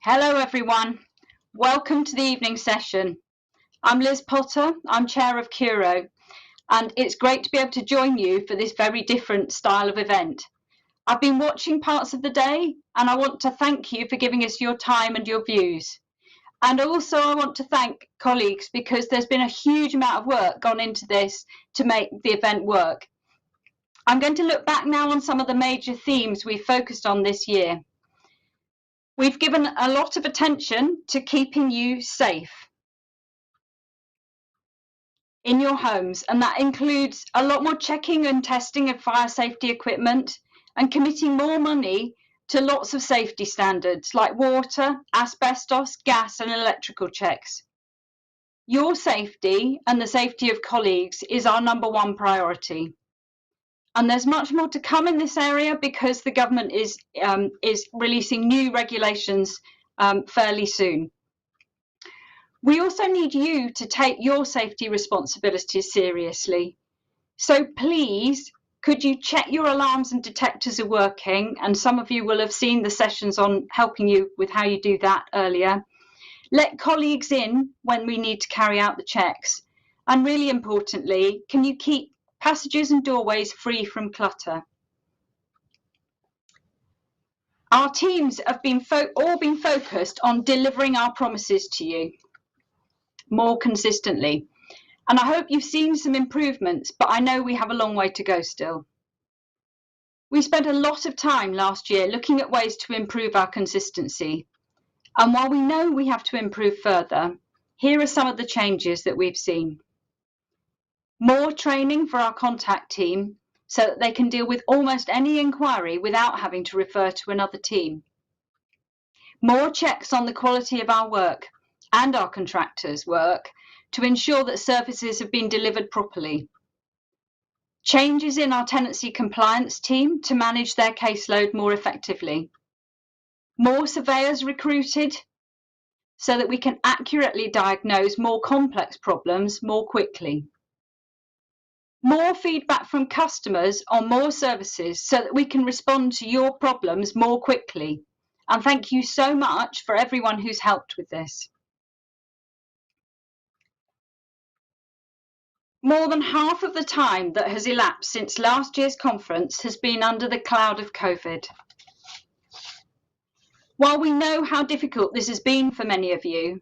Hello everyone, welcome to the evening session. I'm Liz Potter, I'm chair of Curo, and it's great to be able to join you for this very different style of event. I've been watching parts of the day and I want to thank you for giving us your time and your views. And also I want to thank colleagues because there's been a huge amount of work gone into this to make the event work. I'm going to look back now on some of the major themes we've focused on this year. We've given a lot of attention to keeping you safe in your homes, and that includes a lot more checking and testing of fire safety equipment and committing more money to lots of safety standards like water, asbestos, gas and electrical checks. Your safety and the safety of colleagues is our #1 priority. And there's much more to come in this area because the government is releasing new regulations fairly soon. We also need you to take your safety responsibilities seriously. So please, could you check your alarms and detectors are working? And some of you will have seen the sessions on helping you with how you do that earlier. Let colleagues in when we need to carry out the checks. And really importantly, can you keep passages and doorways free from clutter? Our teams have all been focused on delivering our promises to you more consistently. And I hope you've seen some improvements, but I know we have a long way to go still. We spent a lot of time last year looking at ways to improve our consistency. And while we know we have to improve further, here are some of the changes that we've seen. More training for our contact team so that they can deal with almost any inquiry without having to refer to another team. More checks on the quality of our work and our contractors' work to ensure that services have been delivered properly. Changes in our tenancy compliance team to manage their caseload more effectively. More surveyors recruited so that we can accurately diagnose more complex problems more quickly. More feedback from customers on more services so that we can respond to your problems more quickly. And thank you so much for everyone who's helped with this. More than half of the time that has elapsed since last year's conference has been under the cloud of COVID. While we know how difficult this has been for many of you,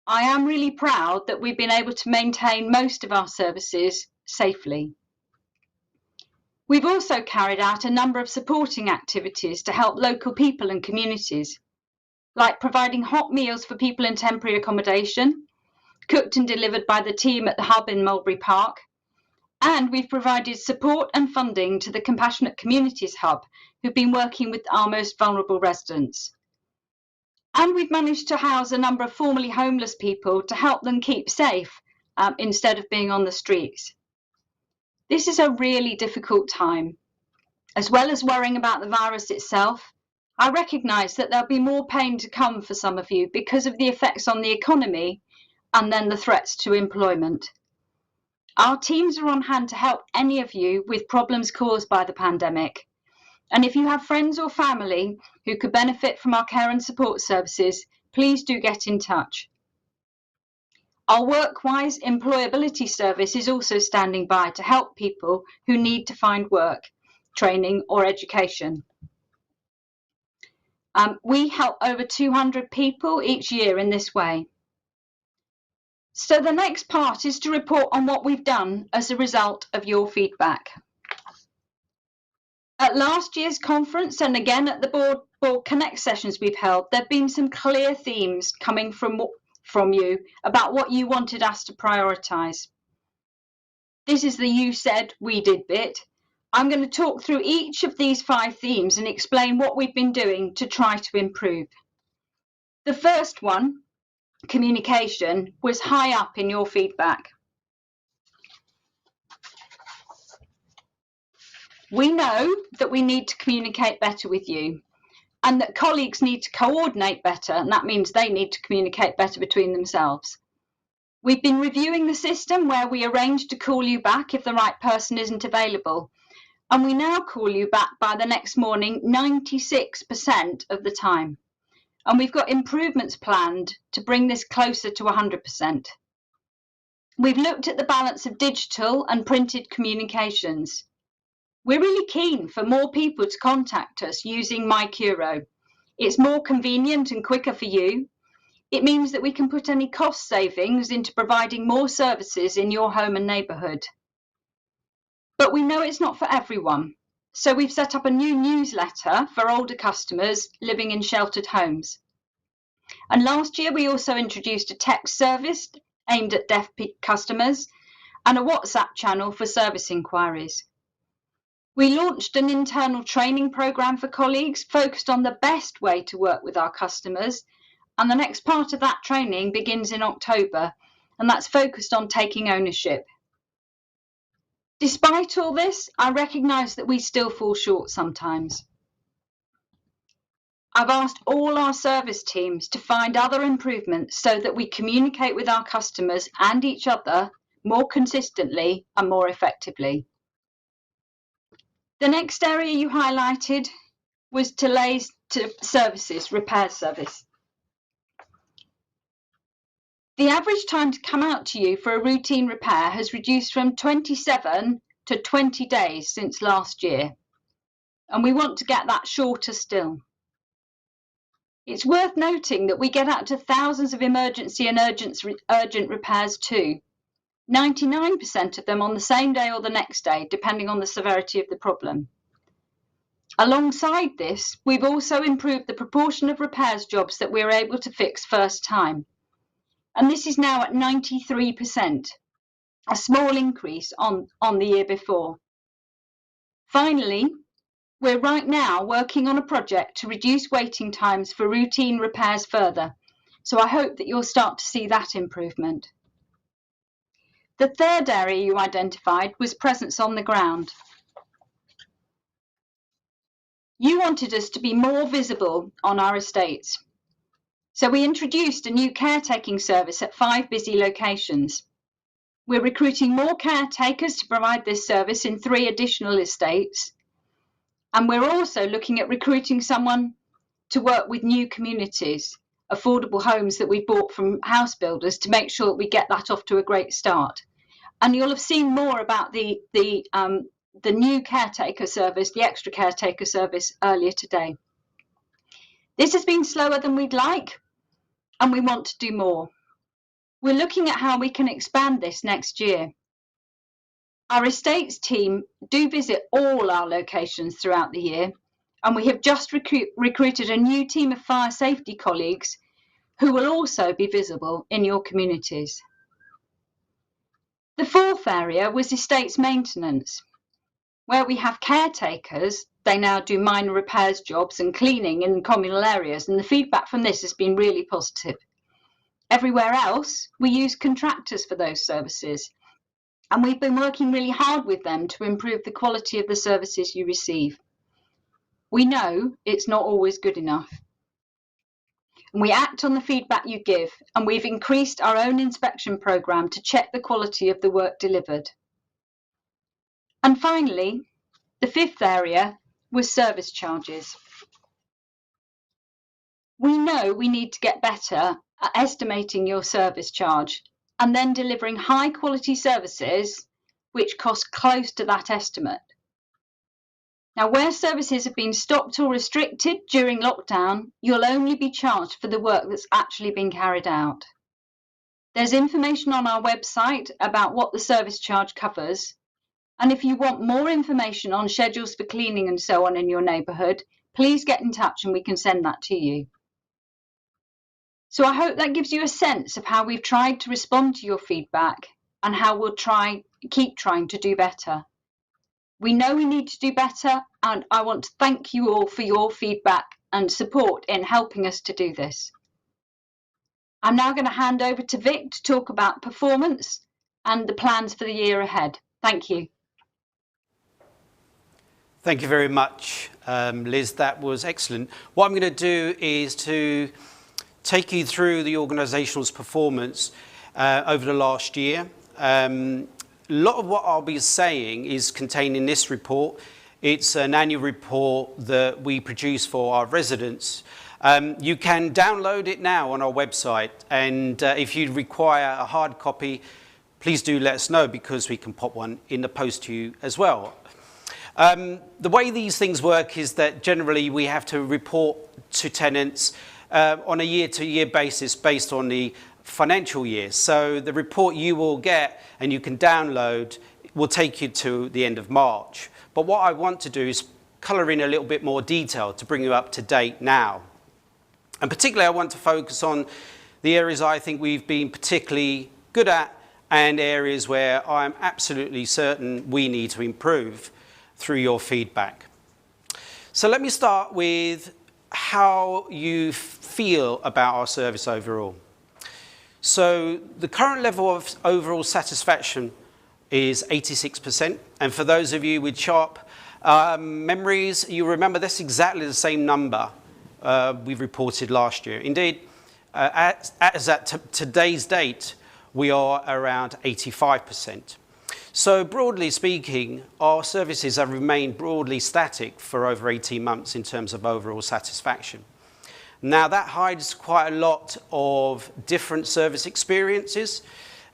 I am really proud that we've been able to maintain most of our services safely. We've also carried out a number of supporting activities to help local people and communities, like providing hot meals for people in temporary accommodation, cooked and delivered by the team at the hub in Mulberry Park, and we've provided support and funding to the Compassionate Communities Hub, who've been working with our most vulnerable residents. And we've managed to house a number of formerly homeless people to help them keep safe instead of being on the streets. This is a really difficult time. As well as worrying about the virus itself, I recognise that there'll be more pain to come for some of you because of the effects on the economy and then the threats to employment. Our teams are on hand to help any of you with problems caused by the pandemic. And if you have friends or family who could benefit from our care and support services, please do get in touch. Our WorkWise employability service is also standing by to help people who need to find work, training or education. We help over 200 people each year in this way. So the next part is to report on what we've done as a result of your feedback. At last year's conference and again at the Board Connect sessions we've held, there have been some clear themes coming from you about what you wanted us to prioritise. This is the you said, we did bit. I'm going to talk through each of these 5 themes and explain what we've been doing to try to improve. The first one, communication, was high up in your feedback. We know that we need to communicate better with you and that colleagues need to coordinate better, and that means they need to communicate better between themselves. We've been reviewing the system where we arrange to call you back if the right person isn't available, and we now call you back by the next morning 96% of the time. and we've got improvements planned to bring this closer to 100%. We've looked at the balance of digital and printed communications. We're really keen for more people to contact us using my Curo. It's more convenient and quicker for you. It means that we can put any cost savings into providing more services in your home and neighbourhood. But we know it's not for everyone, so we've set up a new newsletter for older customers living in sheltered homes. And last year we also introduced a text service aimed at deaf customers and a WhatsApp channel for service inquiries. We launched an internal training programme for colleagues focused on the best way to work with our customers, and the next part of that training begins in October, and that's focused on taking ownership. Despite all this, I recognise that we still fall short sometimes. I've asked all our service teams to find other improvements so that we communicate with our customers and each other more consistently and more effectively. The next area you highlighted was delays to services, repair service. The average time to come out to you for a routine repair has reduced from 27 to 20 days since last year, and we want to get that shorter still. It's worth noting that we get out to thousands of emergency and urgent repairs too, 99% of them on the same day or the next day, depending on the severity of the problem. Alongside this, we've also improved the proportion of repairs jobs that we're able to fix first time. And this is now at 93%, a small increase on the year before. Finally, we're right now working on a project to reduce waiting times for routine repairs further, so I hope that you'll start to see that improvement. The third area you identified was presence on the ground. You wanted us to be more visible on our estates, so we introduced a new caretaking service at 5 busy locations. We're recruiting more caretakers to provide this service in 3 additional estates, and we're also looking at recruiting someone to work with new communities, affordable homes that we bought from house builders, to make sure that we get that off to a great start. And you'll have seen more about the new caretaker service, the extra caretaker service, earlier today. This has been slower than we'd like, and we want to do more. We're looking at how we can expand this next year. Our estates team do visit all our locations throughout the year, and we have just recruited a new team of fire safety colleagues who will also be visible in your communities. The fourth area was estates maintenance. Where we have caretakers, they now do minor repairs jobs and cleaning in communal areas, and the feedback from this has been really positive. Everywhere else, we use contractors for those services, and we've been working really hard with them to improve the quality of the services you receive. We know it's not always good enough. And we act on the feedback you give, and we've increased our own inspection programme to check the quality of the work delivered. And finally, the fifth area was service charges. We know we need to get better at estimating your service charge and then delivering high quality services which cost close to that estimate. Now, where services have been stopped or restricted during lockdown, you'll only be charged for the work that's actually been carried out. There's information on our website about what the service charge covers, and if you want more information on schedules for cleaning and so on in your neighbourhood, please get in touch and we can send that to you. So I hope that gives you a sense of how we've tried to respond to your feedback and how we'll keep trying to do better. We know we need to do better, and I want to thank you all for your feedback and support in helping us to do this. I'm now going to hand over to Vic to talk about performance and the plans for the year ahead. Thank you. Thank you very much, Liz. That was excellent. What I'm going to do is to take you through the organisation's performance over the last year. A lot of what I'll be saying is contained in this report. It's an annual report that we produce for our residents, You can download it now on our website, and if you require a hard copy, please do let us know, because we can pop one in the post to you as well. The way these things work is that generally we have to report to tenants on a year-to-year basis based on the financial year. So the report you will get and you can download will take you to the end of March. But what I want to do is colour in a little bit more detail to bring you up to date now. And particularly I want to focus on the areas I think we've been particularly good at and areas where I'm absolutely certain we need to improve through your feedback. So let me start with how you feel about our service overall. So the current level of overall satisfaction is 86%. And for those of you with sharp memories, you remember that's exactly the same number we reported last year. Indeed, as at today's date, we are around 85%. So broadly speaking, our services have remained broadly static for over 18 months in terms of overall satisfaction. Now that hides quite a lot of different service experiences.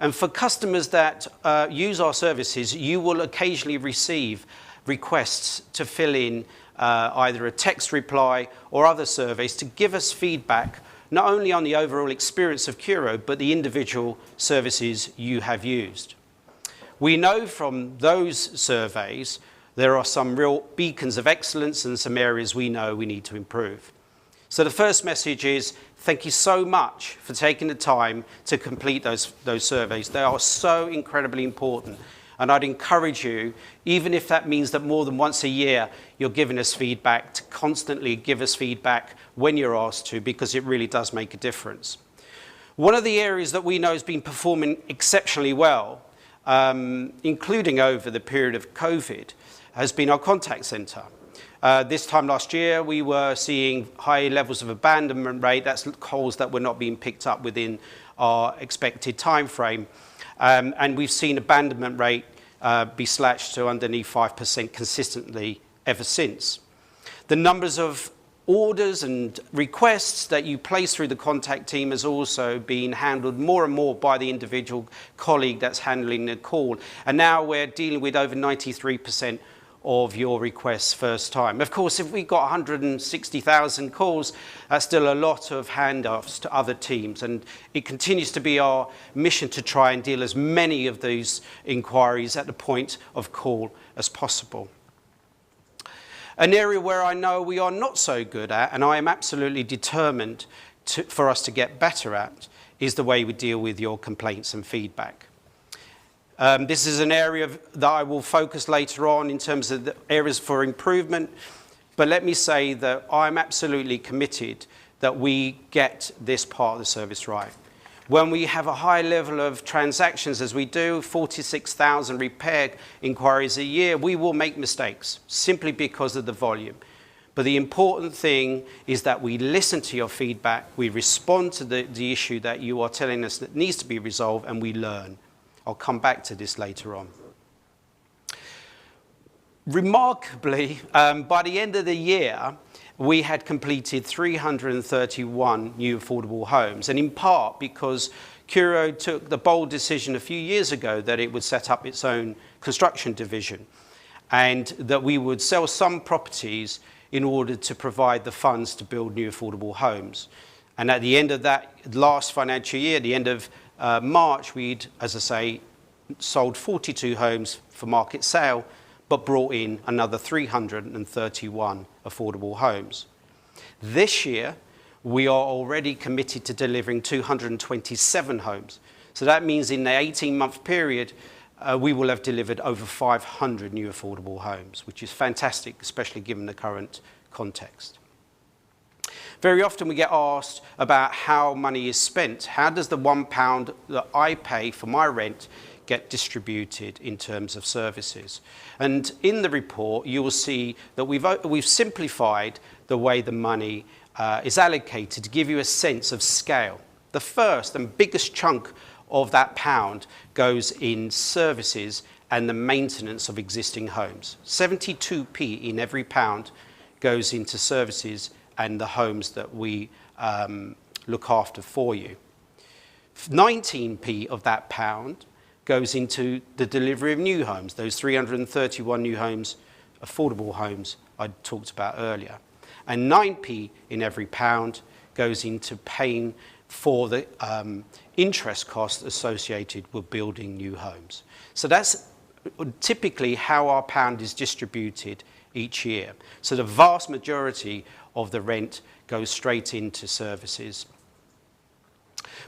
And for customers that use our services, you will occasionally receive requests to fill in either a text reply or other surveys to give us feedback, not only on the overall experience of Curo, but the individual services you have used. We know from those surveys there are some real beacons of excellence and some areas we know we need to improve. So the first message is thank you so much for taking the time to complete those surveys. They are so incredibly important. And I'd encourage you, even if that means that more than once a year you're giving us feedback, to constantly give us feedback when you're asked to, because it really does make a difference. One of the areas that we know has been performing exceptionally well, including over the period of COVID, has been our contact centre. This time last year, we were seeing high levels of abandonment rate. That's calls that were not being picked up within our expected time frame. And we've seen abandonment rate be slashed to underneath 5% consistently ever since. The numbers of orders and requests that you place through the contact team has also been handled more and more by the individual colleague that's handling the call. And now we're dealing with over 93% of your requests first time. Of course, if we got 160,000 calls, that's still a lot of handoffs to other teams, and it continues to be our mission to try and deal as many of these inquiries at the point of call as possible. An area where I know we are not so good at, and I am absolutely determined for us to get better at, is the way we deal with your complaints and feedback. This is an area that I will focus later on in terms of the areas for improvement. But let me say that I'm absolutely committed that we get this part of the service right. When we have a high level of transactions, as we do, 46,000 repair inquiries a year, we will make mistakes simply because of the volume. But the important thing is that we listen to your feedback, we respond to the issue that you are telling us that needs to be resolved, and we learn. I'll come back to this later on. Remarkably, by the end of the year, we had completed 331 new affordable homes, and in part because Curo took the bold decision a few years ago that it would set up its own construction division, and that we would sell some properties in order to provide the funds to build new affordable homes. And at the end of that last financial year, the end of March, we'd, as I say, sold 42 homes for market sale, but brought in another 331 affordable homes. This year, we are already committed to delivering 227 homes. So that means in the 18-month period, we will have delivered over 500 new affordable homes, which is fantastic, especially given the current context. Very often we get asked about how money is spent. How does the £1 that I pay for my rent get distributed in terms of services? And in the report, you will see that we've simplified the way the money is allocated to give you a sense of scale. The first and biggest chunk of that pound goes in services and the maintenance of existing homes. 72p in every pound goes into services and the homes that we look after for you. 19p of that pound goes into the delivery of new homes, those 331 new homes, affordable homes I talked about earlier. And 9p in every pound goes into paying for the interest costs associated with building new homes. So that's typically how our pound is distributed each year. So the vast majority of the rent goes straight into services.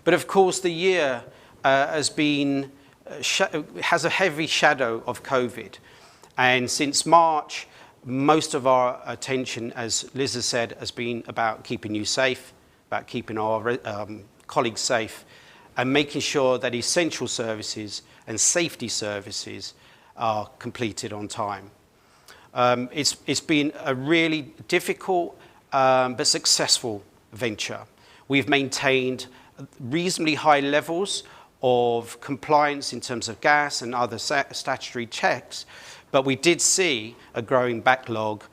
But of course, the year has a heavy shadow of COVID. And since March, most of our attention, as Liz has said, has been about keeping you safe, about keeping our colleagues safe, and making sure that essential services and safety services are completed on time. It's been a really difficult but successful venture. We've maintained reasonably high levels of compliance in terms of gas and other statutory checks, but we did see a growing backlog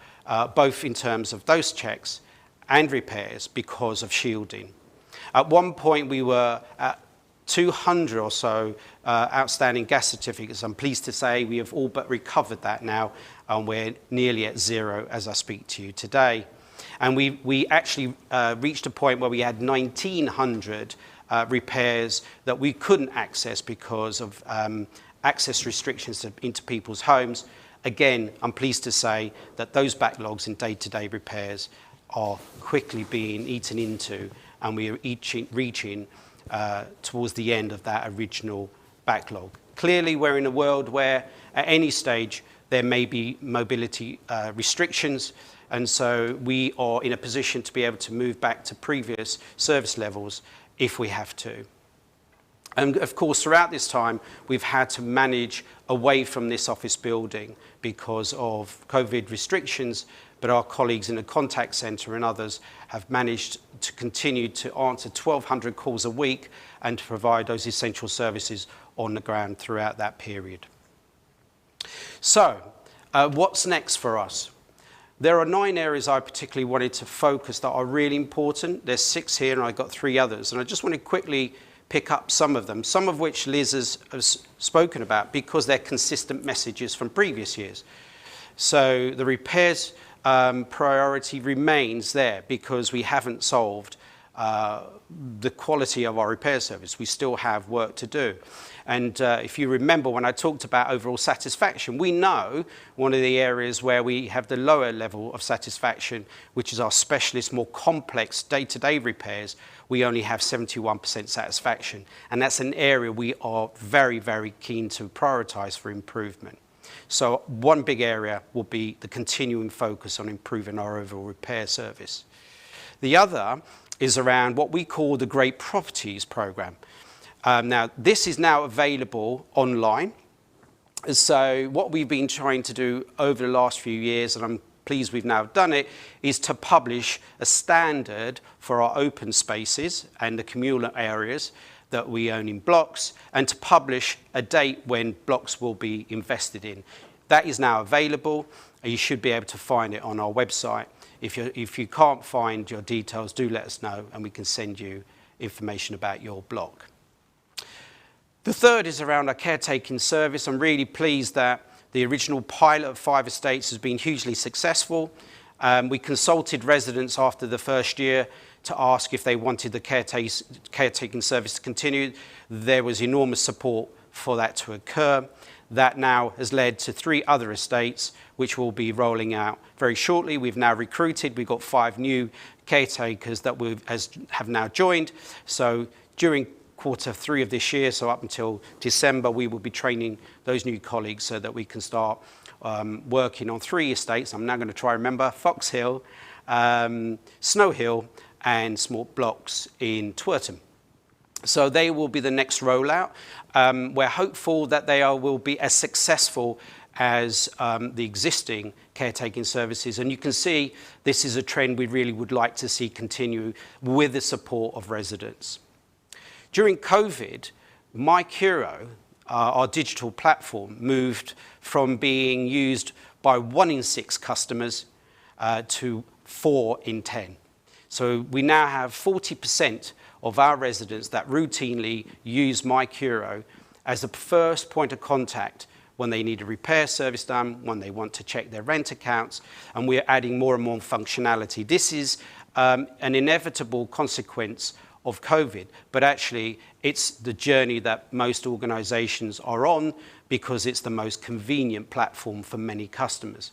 both in terms of those checks and repairs because of shielding. At one point we were at 200 or so outstanding gas certificates. I'm pleased to say we have all but recovered that now, and we're nearly at zero as I speak to you today. And we actually reached a point where we had 1,900 repairs that we couldn't access because of access restrictions into people's homes. Again, I'm pleased to say that those backlogs in day-to-day repairs are quickly being eaten into, and we are reaching towards the end of that original backlog. Clearly, we're in a world where at any stage there may be mobility restrictions, and so we are in a position to be able to move back to previous service levels if we have to. And of course, throughout this time, we've had to manage away from this office building because of COVID restrictions, but our colleagues in the contact centre and others have managed to continue to answer 1,200 calls a week and to provide those essential services on the ground throughout that period. So, what's next for us? There are 9 areas I particularly wanted to focus that are really important. There's 6 here and I've got 3 others. And I just want to quickly pick up some of them, some of which Liz has spoken about because they're consistent messages from previous years. So the repairs priority remains there because we haven't solved the quality of our repair service. We still have work to do. And if you remember when I talked about overall satisfaction, we know one of the areas where we have the lower level of satisfaction, which is our specialist, more complex day-to-day repairs, we only have 71% satisfaction. And that's an area we are very, very keen to prioritise for improvement. So one big area will be the continuing focus on improving our overall repair service. The other is around what we call the Great Properties Programme. Now, this is now available online. So what we've been trying to do over the last few years, and I'm pleased we've now done it, is to publish a standard for our open spaces and the communal areas that we own in blocks, and to publish a date when blocks will be invested in. That is now available, and you should be able to find it on our website. If you can't find your details, do let us know, and we can send you information about your block. The third is around our caretaking service. I'm really pleased that the original pilot of 5 estates has been hugely successful. We consulted residents after the first year to ask if they wanted the caretaking service to continue. There was enormous support for that to occur. That now has led to 3 other estates, which will be rolling out very shortly. We've now recruited. We've got 5 new caretakers that have now joined. So during Q3 of this year, so up until December, we will be training those new colleagues so that we can start working on 3 estates. I'm now going to try and remember: Fox Hill, Snow Hill, and small blocks in Twerton. So they will be the next rollout. We're hopeful that they will be as successful as the existing caretaking services. And you can see this is a trend we really would like to see continue with the support of residents. During COVID, Curo, our digital platform, moved from being used by 1 in 6 customers to 4 in 10. So we now have 40% of our residents that routinely use Curo as the first point of contact when they need a repair service done, when they want to check their rent accounts, and we're adding more and more functionality. This is an inevitable consequence of COVID, but actually it's the journey that most organisations are on because it's the most convenient platform for many customers.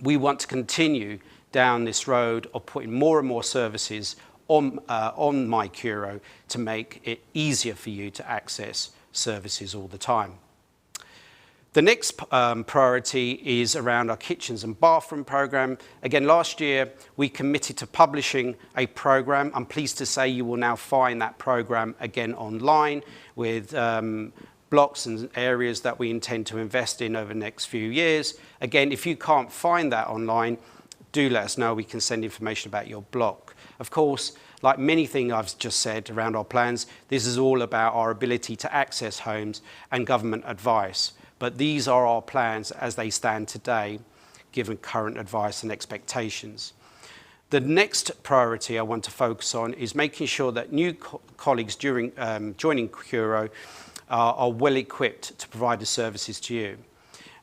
We want to continue down this road of putting more and more services on Curo to make it easier for you to access services all the time. The next priority is around our kitchens and bathroom program. Again, last year we committed to publishing a program. I'm pleased to say you will now find that program again online with blocks and areas that we intend to invest in over the next few years. Again, if you can't find that online, do let us know. We can send information about your block. Of course, like many things I've just said around our plans, this is all about our ability to access homes and government advice. But these are our plans as they stand today, given current advice and expectations. The next priority I want to focus on is making sure that new colleagues joining Curo are well equipped to provide the services to you.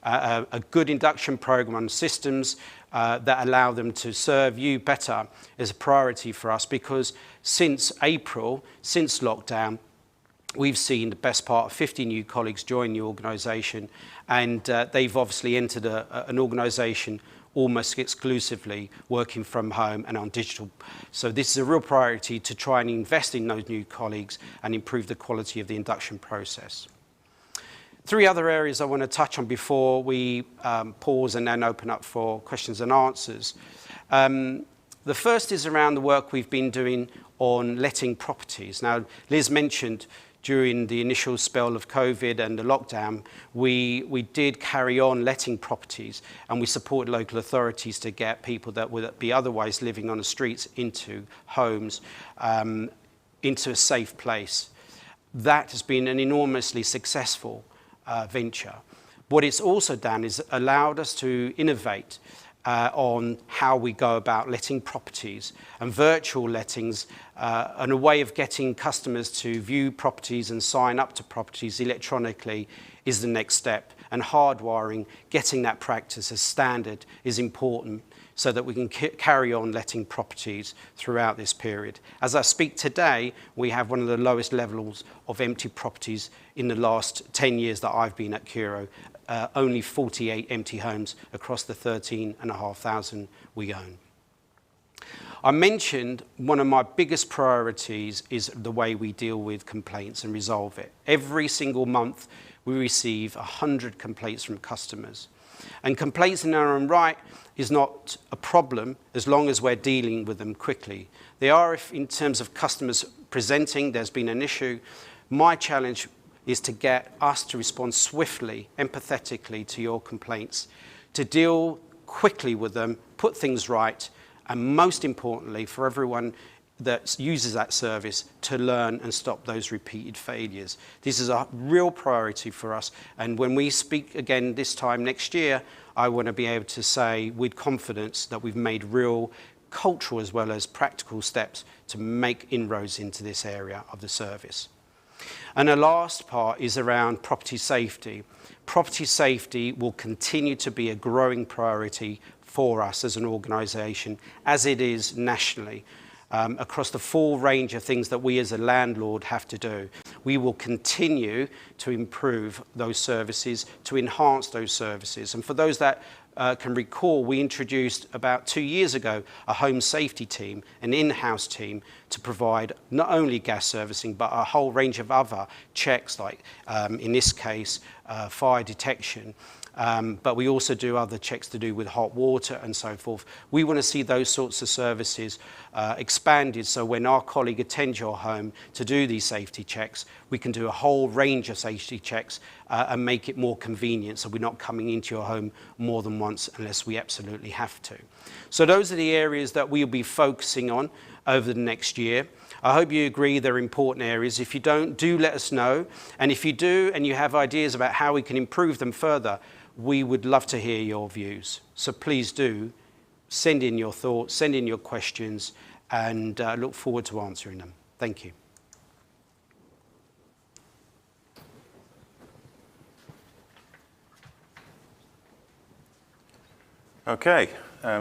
A good induction program on systems that allow them to serve you better is a priority for us, because since April, since lockdown, we've seen the best part of 50 new colleagues join the organisation, and they've obviously entered an organisation almost exclusively working from home and on digital. So this is a real priority to try and invest in those new colleagues and improve the quality of the induction process. 3 other areas I want to touch on before we pause and then open up for questions and answers. The first is around the work we've been doing on letting properties. Now, Liz mentioned during the initial spell of COVID and the lockdown, we did carry on letting properties, and we supported local authorities to get people that would be otherwise living on the streets into homes, into a safe place. That has been an enormously successful venture. What it's also done is allowed us to innovate on how we go about letting properties, and virtual lettings and a way of getting customers to view properties and sign up to properties electronically is the next step, and hardwiring, getting that practice as standard is important so that we can carry on letting properties throughout this period. As I speak today, we have one of the lowest levels of empty properties in the last 10 years that I've been at Curo. Only 48 empty homes across the 13,500 we own. I mentioned one of my biggest priorities is the way we deal with complaints and resolve it. Every single month we receive 100 complaints from customers. And complaints in their own right is not a problem as long as we're dealing with them quickly. They are, if in terms of customers presenting, there's been an issue. My challenge is to get us to respond swiftly, empathetically to your complaints, to deal quickly with them, put things right, and most importantly, for everyone that uses that service, to learn and stop those repeated failures. This is a real priority for us, and when we speak again this time next year, I want to be able to say with confidence that we've made real cultural as well as practical steps to make inroads into this area of the service. And the last part is around property safety. Property safety will continue to be a growing priority for us as an organisation, as it is nationally, across the full range of things that we as a landlord have to do. We will continue to improve those services, to enhance those services. And for those that can recall, we introduced about 2 years ago a home safety team, an in-house team, to provide not only gas servicing but a whole range of other checks, like in this case fire detection, but we also do other checks to do with hot water and so forth. We want to see those sorts of services expanded, so when our colleague attends your home to do these safety checks, we can do a whole range of safety checks and make it more convenient, so we're not coming into your home more than once unless we absolutely have to. So those are the areas that we'll be focusing on over the next year. I hope you agree they're important areas. If you don't, do let us know. And if you do and you have ideas about how we can improve them further, we would love to hear your views. So please do send in your thoughts, send in your questions, and look forward to answering them. Thank you. Okay,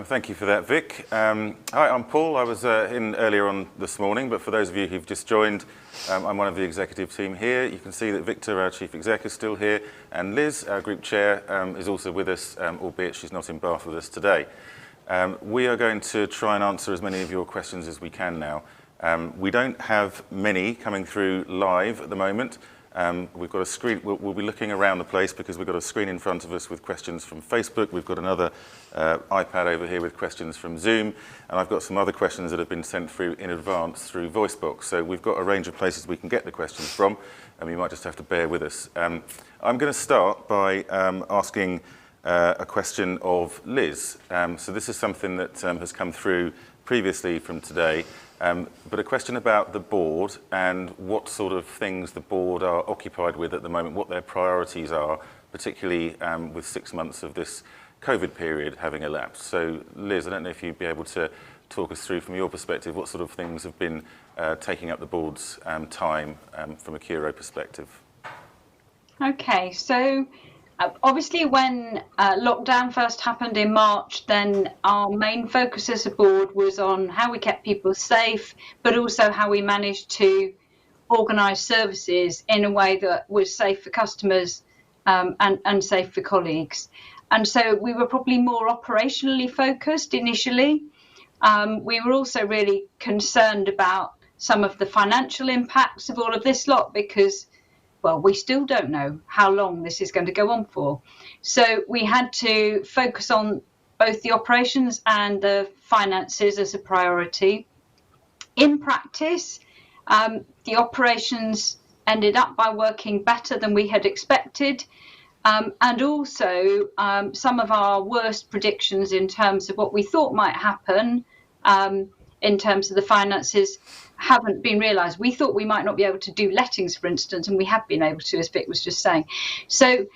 thank you for that, Vic. Hi, I'm Paul. I was in earlier on this morning, but for those of you who've just joined, I'm one of the executive team here. You can see that Victor, our chief exec, is still here, and Liz, our group chair, is also with us, albeit she's not in Bath with us today. We are going to try and answer as many of your questions as we can now. We don't have many coming through live at the moment. We've got a screen, we'll be looking around the place because we've got a screen in front of us with questions from Facebook. We've got another iPad over here with questions from Zoom, and I've got some other questions that have been sent through in advance through VoiceBox. So we've got a range of places we can get the questions from, and you might just have to bear with us. I'm going to start by asking a question of Liz. So this is something that has come through previously from today. But a question about the board and what sort of things the board are occupied with at the moment, what their priorities are, particularly with 6 months of this COVID period having elapsed. So Liz, I don't know if you'd be able to talk us through from your perspective what sort of things have been taking up the board's time from a Curo perspective. Okay, so obviously when lockdown first happened in March, then our main focus as a board was on how we kept people safe, but also how we managed to organise services in a way that was safe for customers and safe for colleagues. And so we were probably more operationally focused initially. We were also really concerned about some of the financial impacts of all of this lot because, well, we still don't know how long this is going to go on for. So we had to focus on both the operations and the finances as a priority. In practice, the operations ended up by working better than we had expected. And also some of our worst predictions in terms of what we thought might happen in terms of the finances haven't been realised. We thought we might not be able to do lettings, for instance, and we have been able to, as Vic was just saying. So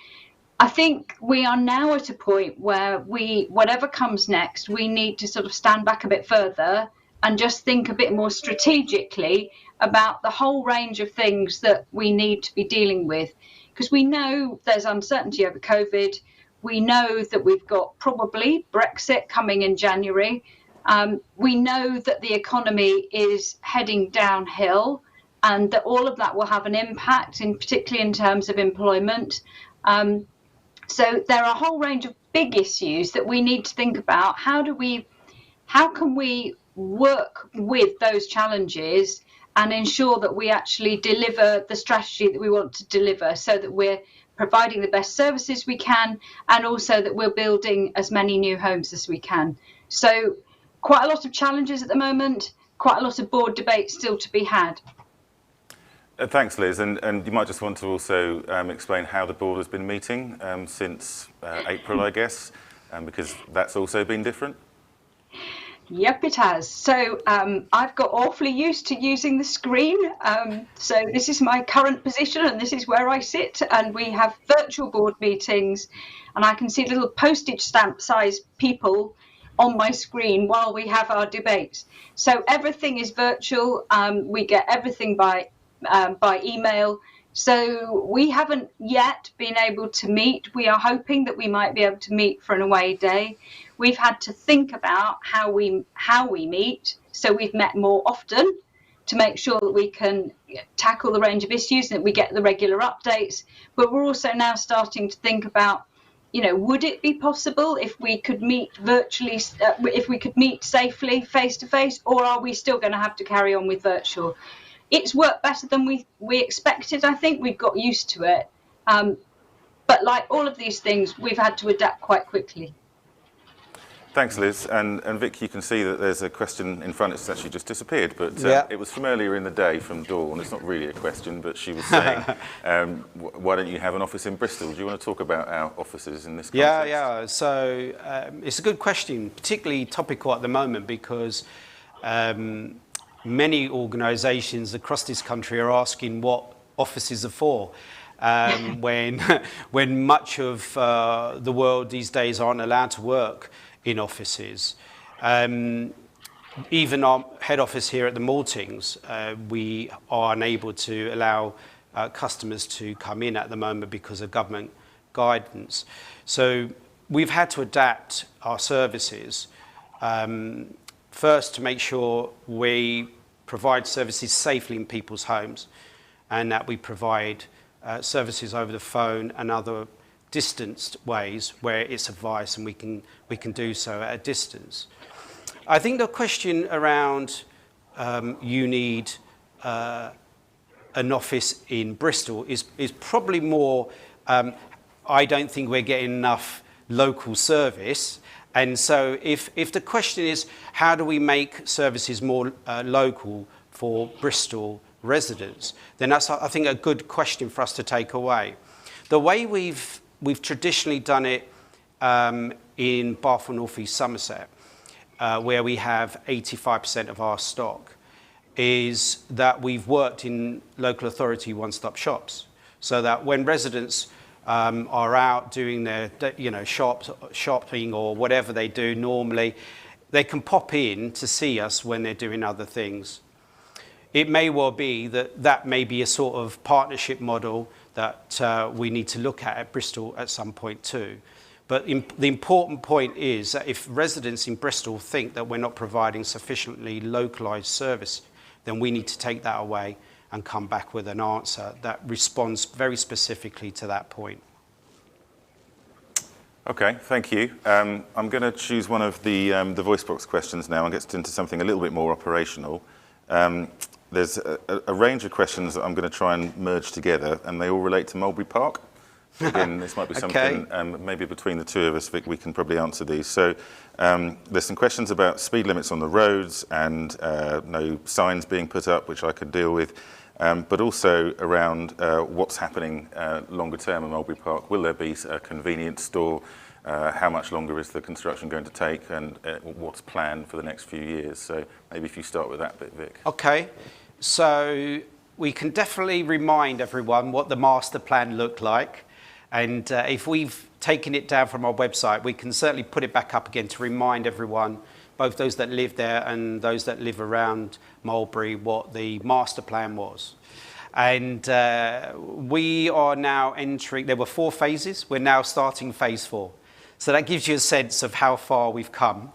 I think we are now at a point where whatever comes next, we need to sort of stand back a bit further and just think a bit more strategically about the whole range of things that we need to be dealing with. Because we know there's uncertainty over COVID. We know that we've got probably Brexit coming in January. We know that the economy is heading downhill and that all of that will have an impact, particularly in terms of employment. So there are a whole range of big issues that we need to think about. How can we work with those challenges and ensure that we actually deliver the strategy that we want to deliver so that we're providing the best services we can and also that we're building as many new homes as we can. So quite a lot of challenges at the moment, quite a lot of board debate still to be had. Thanks, Liz. And you might just want to also explain how the board has been meeting since April, I guess, because that's also been different. Yep, it has. So I've got awfully used to using the screen. So this is my current position and this is where I sit. And we have virtual board meetings and I can see little postage stamp size people on my screen while we have our debates. So everything is virtual. We get everything by email. So we haven't yet been able to meet. We are hoping that we might be able to meet for an away day. We've had to think about how we meet. So we've met more often to make sure that we can tackle the range of issues and that we get the regular updates. But we're also now starting to think about, would it be possible if we could meet virtually, if we could meet safely face to face, or are we still going to have to carry on with virtual? It's worked better than we expected. I think we've got used to it. But like all of these things, we've had to adapt quite quickly. Thanks, Liz. And Vic, you can see that there's a question in front. It's actually just disappeared, but it was from earlier in the day from Dawn. It's not really a question, but she was saying, why don't you have an office in Bristol? Do you want to talk about our offices in this context? Yeah. So it's a good question, particularly topical at the moment because many organisations across this country are asking what offices are for. When much of the world these days aren't allowed to work in offices. even our head office here at the Maltings, we are unable to allow customers to come in at the moment because of government guidance. So we've had to adapt our services, first to make sure we provide services safely in people's homes, and that we provide services over the phone and other distanced ways where it's advice and we can do so at a distance. I think the question around you need an office in Bristol is probably more, I don't think we're getting enough local service. And so if the question is, how do we make services more local for Bristol residents, then that's, I think, a good question for us to take away. The way we've traditionally done it in Bath and North East Somerset, where we have 85% of our stock, is that we've worked in local authority one-stop shops, so that when residents are out doing their shopping or whatever they do normally, they can pop in to see us when they're doing other things. It may well be that may be a sort of partnership model that we need to look at Bristol at some point too. But the important point is that if residents in Bristol think that we're not providing sufficiently localised service, then we need to take that away and come back with an answer that responds very specifically to that point. Okay, thank you. I'm going to choose one of the voice box questions now and get into something a little bit more operational. There's a range of questions that I'm going to try and merge together, and they all relate to Mulberry Park. Again, this might be something, maybe between the two of us, Vic, we can probably answer these. So there's some questions about speed limits on the roads and no signs being put up, which I could deal with, but also around what's happening longer term in Mulberry Park. Will there be a convenience store? How much longer is the construction going to take, and what's planned for the next few years? So maybe if you start with that bit, Vic. Okay, so we can definitely remind everyone what the master plan looked like. And if we've taken it down from our website, we can certainly put it back up again to remind everyone, both those that live there and those that live around Mulberry, what the master plan was. And we are now entering, there were 4 phases, we're now starting phase 4. So that gives you a sense of how far we've come.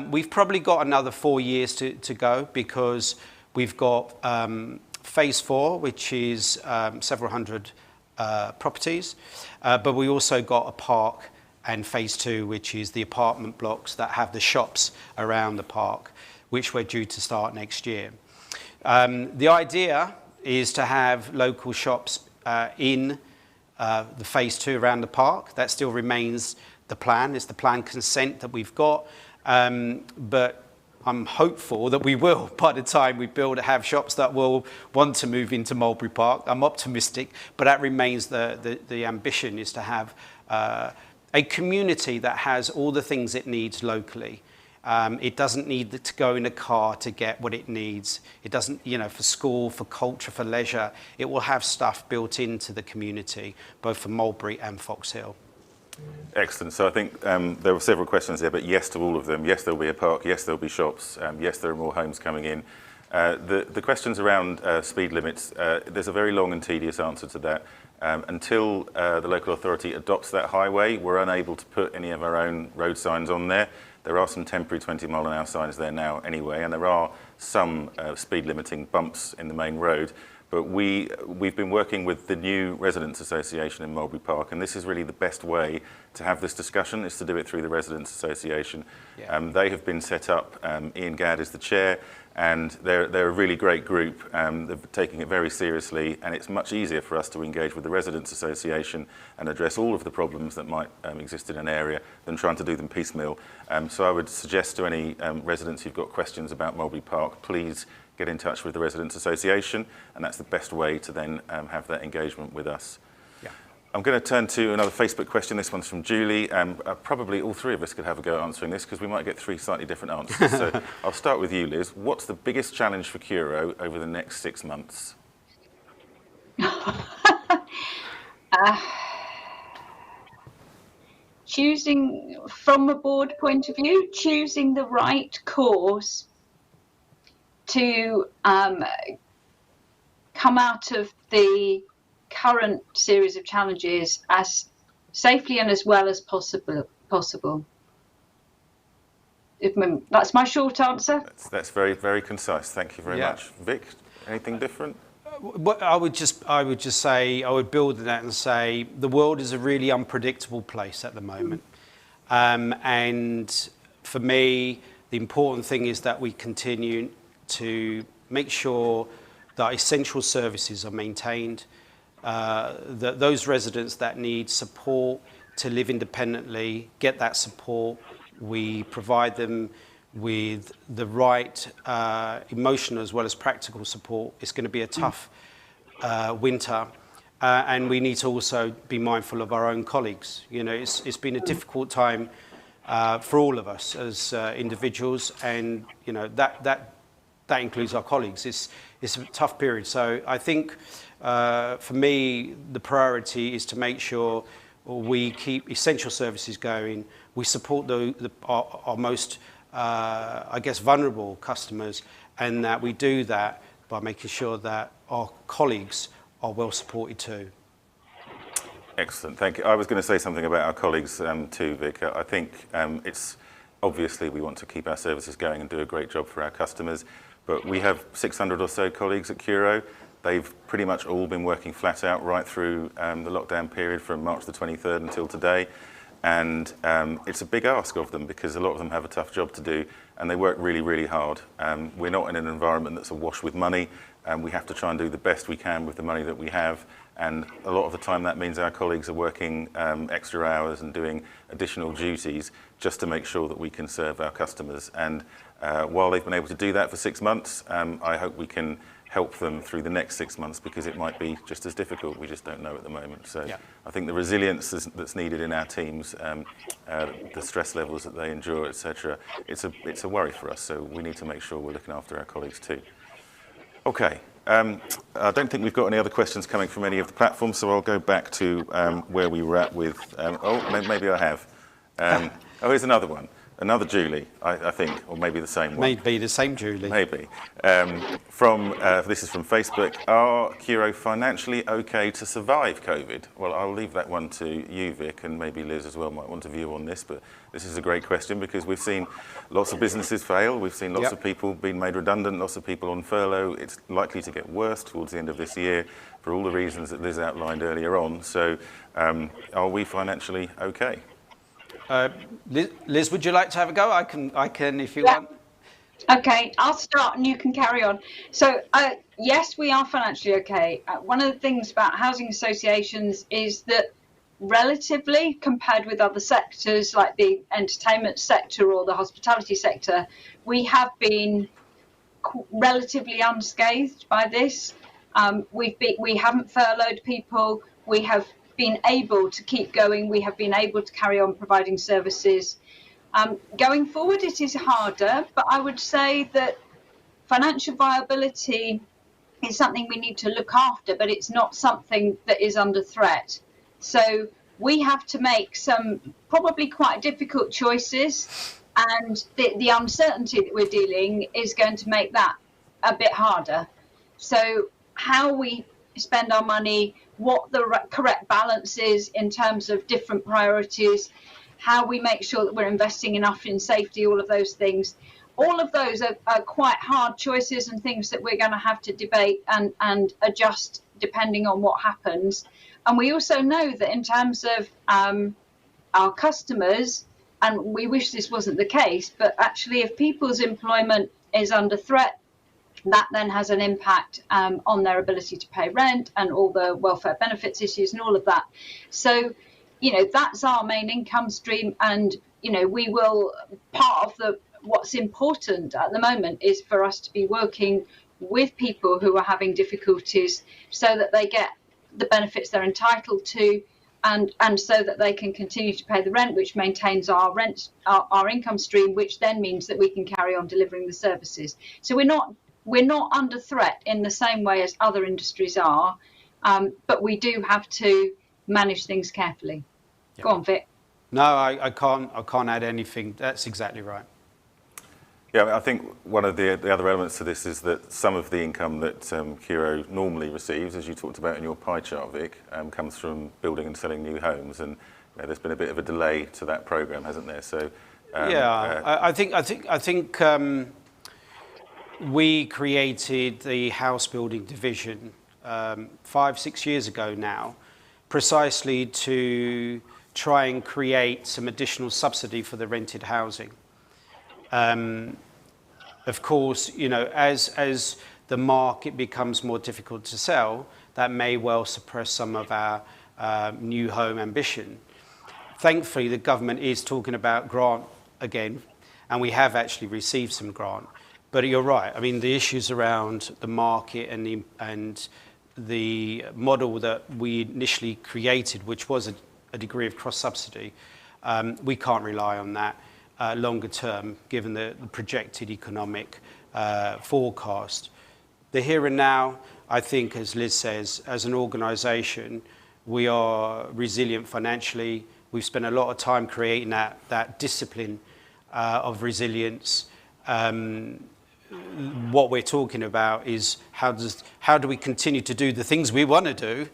We've probably got another 4 years to go, because we've got phase 4, which is several hundred properties, but we also got a park, and phase 2, which is the apartment blocks that have the shops around the park, which we're due to start next year. The idea is to have local shops in the phase 2 around the park. That still remains the plan. It's the plan consent that we've got, but I'm hopeful that we will, by the time we build, have shops that will want to move into Mulberry Park. I'm optimistic, but that remains the ambition, is to have a community that has all the things it needs locally. It doesn't need to go in a car to get what it needs. It doesn't, for school, for culture, for leisure. It will have stuff built into the community, both for Mulberry and Fox Hill. Excellent. So I think there were several questions there, but yes to all of them. Yes, there'll be a park. Yes, there'll be shops. Yes, there are more homes coming in. The questions around speed limits, there's a very long and tedious answer to that. Until the local authority adopts that highway, we're unable to put any of our own road signs on there. There are some temporary 20-mile-an-hour signs there now anyway, and there are some speed limiting bumps in the main road. But we've been working with the new Residents Association in Mulberry Park, and this is really the best way to have this discussion, is to do it through the Residents Association. Yeah. They have been set up, Ian Gadd is the chair, and they're a really great group. They're taking it very seriously, and it's much easier for us to engage with the Residents Association and address all of the problems that might exist in an area than trying to do them piecemeal. So I would suggest to any residents who've got questions about Mulberry Park, please get in touch with the Residents Association, and that's the best way to then have that engagement with us. Yeah. I'm going to turn to another Facebook question. This one's from Julie. Probably all 3 of us could have a go at answering this, because we might get 3 slightly different answers. So I'll start with you, Liz. What's the biggest challenge for Curo over the next 6 months? Choosing, from a board point of view, choosing the right course to come out of the current series of challenges as safely and as well as possible. That's my short answer. That's very, very concise. Thank you very much. Vic, anything different? I would just say, I would build on that and say the world is a really unpredictable place at the moment. And for me, the important thing is that we continue to make sure that essential services are maintained, that those residents that need support to live independently get that support. We provide them with the right emotional as well as practical support. It's going to be a tough winter, and we need to also be mindful of our own colleagues. You know, it's been a difficult time for all of us as individuals, and you know that includes our colleagues. It's a tough period. So I think for me the priority is to make sure we keep essential services going. We support our most I guess vulnerable customers, and that we do that by making sure that our colleagues are well supported too. Excellent, thank you. I was going to say something about our colleagues too, Vic. I think it's obviously we want to keep our services going and do a great job for our customers, but we have 600 or so colleagues at Curo. They've pretty much all been working flat out right through the lockdown period from March the 23rd until today. And it's a big ask of them because a lot of them have a tough job to do and they work really, really hard. We're not in an environment that's awash with money, and we have to try and do the best we can with the money that we have. And a lot of the time that means our colleagues are working extra hours and doing additional duties just to make sure that we can serve our customers. And while they've been able to do that for 6 months, I hope we can help them through the next 6 months, because it might be just as difficult. We just don't know at the moment. So I think the resilience that's needed in our teams, the stress levels that they endure, etc., it's a worry for us. So we need to make sure we're looking after our colleagues too. Okay. I don't think we've got any other questions coming from any of the platforms, so I'll go back to where we were at with... maybe I have. Here's another one. Another Julie, I think, or maybe the same one. Maybe the same Julie. Maybe. This is from Facebook. Are Curo financially okay to survive COVID? Well, I'll leave that one to you, Vic, and maybe Liz as well might want a view on this, but this is a great question because we've seen lots of businesses fail. We've seen lots of people being made redundant, lots of people on furlough. It's likely to get worse towards the end of this year for all the reasons that Liz outlined earlier on. So are we financially okay? Liz, would you like to have a go? I can if you want. Okay, I'll start and you can carry on. So yes, we are financially okay. One of the things about housing associations is that relatively, compared with other sectors like the entertainment sector or the hospitality sector, we have been relatively unscathed by this. We haven't furloughed people. We have been able to keep going. We have been able to carry on providing services. Going forward, it is harder, but I would say that financial viability is something we need to look after, but it's not something that is under threat. So we have to make some probably quite difficult choices, and the uncertainty that we're dealing is going to make that a bit harder. So how we spend our money, what the correct balance is in terms of different priorities, how we make sure that we're investing enough in safety, all of those things. All of those are quite hard choices and things that we're going to have to debate and adjust depending on what happens. And we also know that in terms of our customers, and we wish this wasn't the case, but actually if people's employment is under threat, that then has an impact on their ability to pay rent and all the welfare benefits issues and all of that. So, that's our main income stream. And, we will, part of what's important at the moment is for us to be working with people who are having difficulties so that they get the benefits they're entitled to, and so that they can continue to pay the rent, which maintains our our income stream, which then means that we can carry on delivering the services. So we're not under threat in the same way as other industries are, but we do have to manage things carefully. Go on, Vic. No, I can't add anything. That's exactly right. Yeah, I think one of the other elements to this is that some of the income that Curo normally receives, as you talked about in your pie chart, Vic, comes from building and selling new homes, and there's been a bit of a delay to that programme, hasn't there? So I think we created the house building division 5-6 years ago now, precisely to try and create some additional subsidy for the rented housing. Of course, as the market becomes more difficult to sell, that may well suppress some of our new home ambition. Thankfully, the government is talking about grant again, and we have actually received some grant. But you're right. I mean, the issues around the market and the model that we initially created, which was a degree of cross-subsidy, we can't rely on that longer term, given the projected economic forecast. The here and now, I think, as Liz says, as an organisation, we are resilient financially. We've spent a lot of time creating that discipline of resilience. What we're talking about is how do we continue to do the things we want to do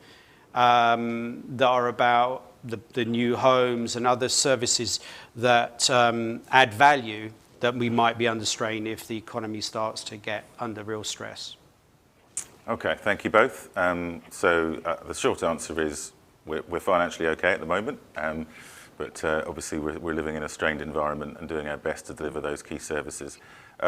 that are about the new homes and other services that add value that we might be under strain if the economy starts to get under real stress. Okay, thank you both. So the short answer is we're financially okay at the moment, but obviously we're living in a strained environment and doing our best to deliver those key services.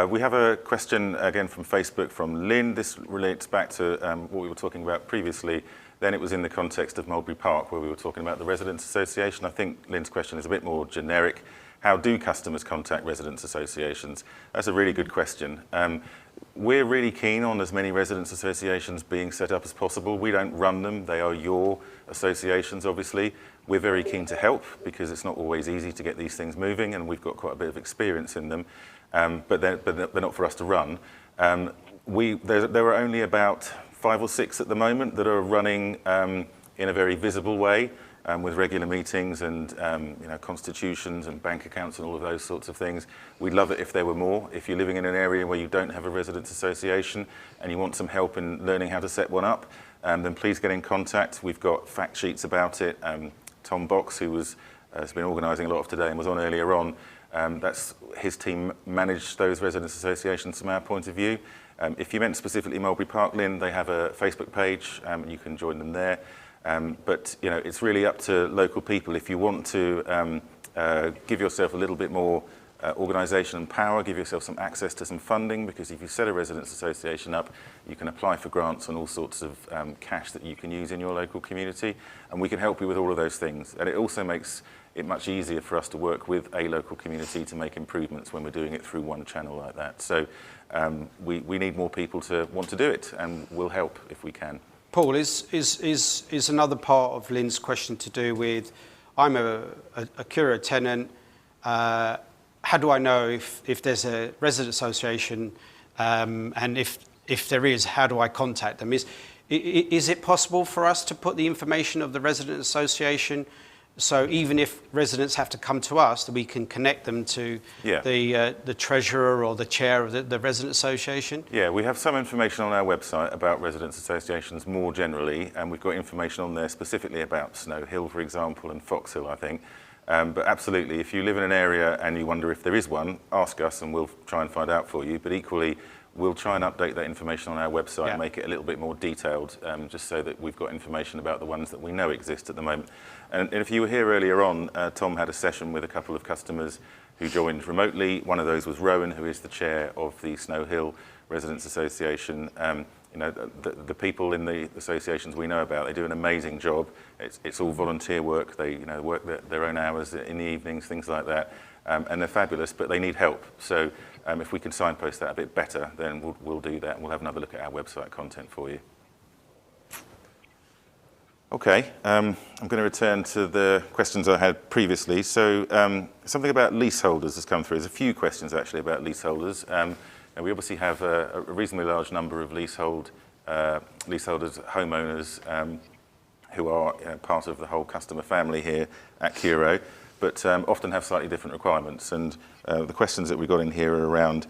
We have a question again from Facebook from Lynn. This relates back to what we were talking about previously. Then it was in the context of Mulberry Park, where we were talking about the Residents Association. I think Lynn's question is a bit more generic. How do customers contact residents associations? That's a really good question. We're really keen on as many residents associations being set up as possible. We don't run them. They are your associations, obviously. We're very keen to help because it's not always easy to get these things moving, and we've got quite a bit of experience in them, but they're not for us to run. There are only about 5 or 6 at the moment that are running in a very visible way, with regular meetings and constitutions and bank accounts and all of those sorts of things. We'd love it if there were more. If you're living in an area where you don't have a residents association and you want some help in learning how to set one up, then please get in contact. We've got fact sheets about it. Tom Box, who has been organising a lot of today and was on earlier on, that's his team manage those residents associations from our point of view. If you meant specifically Mulberry Park, Lynn, they have a Facebook page. You can join them there. But it's really up to local people. If you want to give yourself a little bit more organisation and power, give yourself some access to some funding, because if you set a residents association up, you can apply for grants and all sorts of cash that you can use in your local community, and we can help you with all of those things. And it also makes it much easier for us to work with a local community to make improvements when we're doing it through one channel like that. So we need more people to want to do it, and we'll help if we can. Paul, is another part of Lynn's question to do with, I'm a Curo tenant, how do I know if there's a resident association, and if there is, how do I contact them? Is it possible for us to put the information of the resident association, so even if residents have to come to us, that we can connect them to the treasurer or the chair of the resident association? Yeah, we have some information on our website about residents associations more generally, and we've got information on there specifically about Snow Hill, for example, and Fox Hill, I think. But absolutely, if you live in an area and you wonder if there is one, ask us and we'll try and find out for you. But equally, we'll try and update that information on our website and make it a little bit more detailed, just so that we've got information about the ones that we know exist at the moment. And if you were here earlier on, Tom had a session with a couple of customers who joined remotely. One of those was Rowan, who is the chair of the Snow Hill Residents Association. The people in the associations we know about, they do an amazing job. It's all volunteer work. They work their own hours in the evenings, things like that. And they're fabulous, but they need help. So if we can signpost that a bit better, then we'll do that. And we'll have another look at our website content for you. Okay, I'm going to return to the questions I had previously. So something about leaseholders has come through. There's a few questions actually about leaseholders. And we obviously have a reasonably large number of leaseholders, homeowners, who are part of the whole customer family here at Curo. but often have slightly different requirements. And the questions that we got in here are around,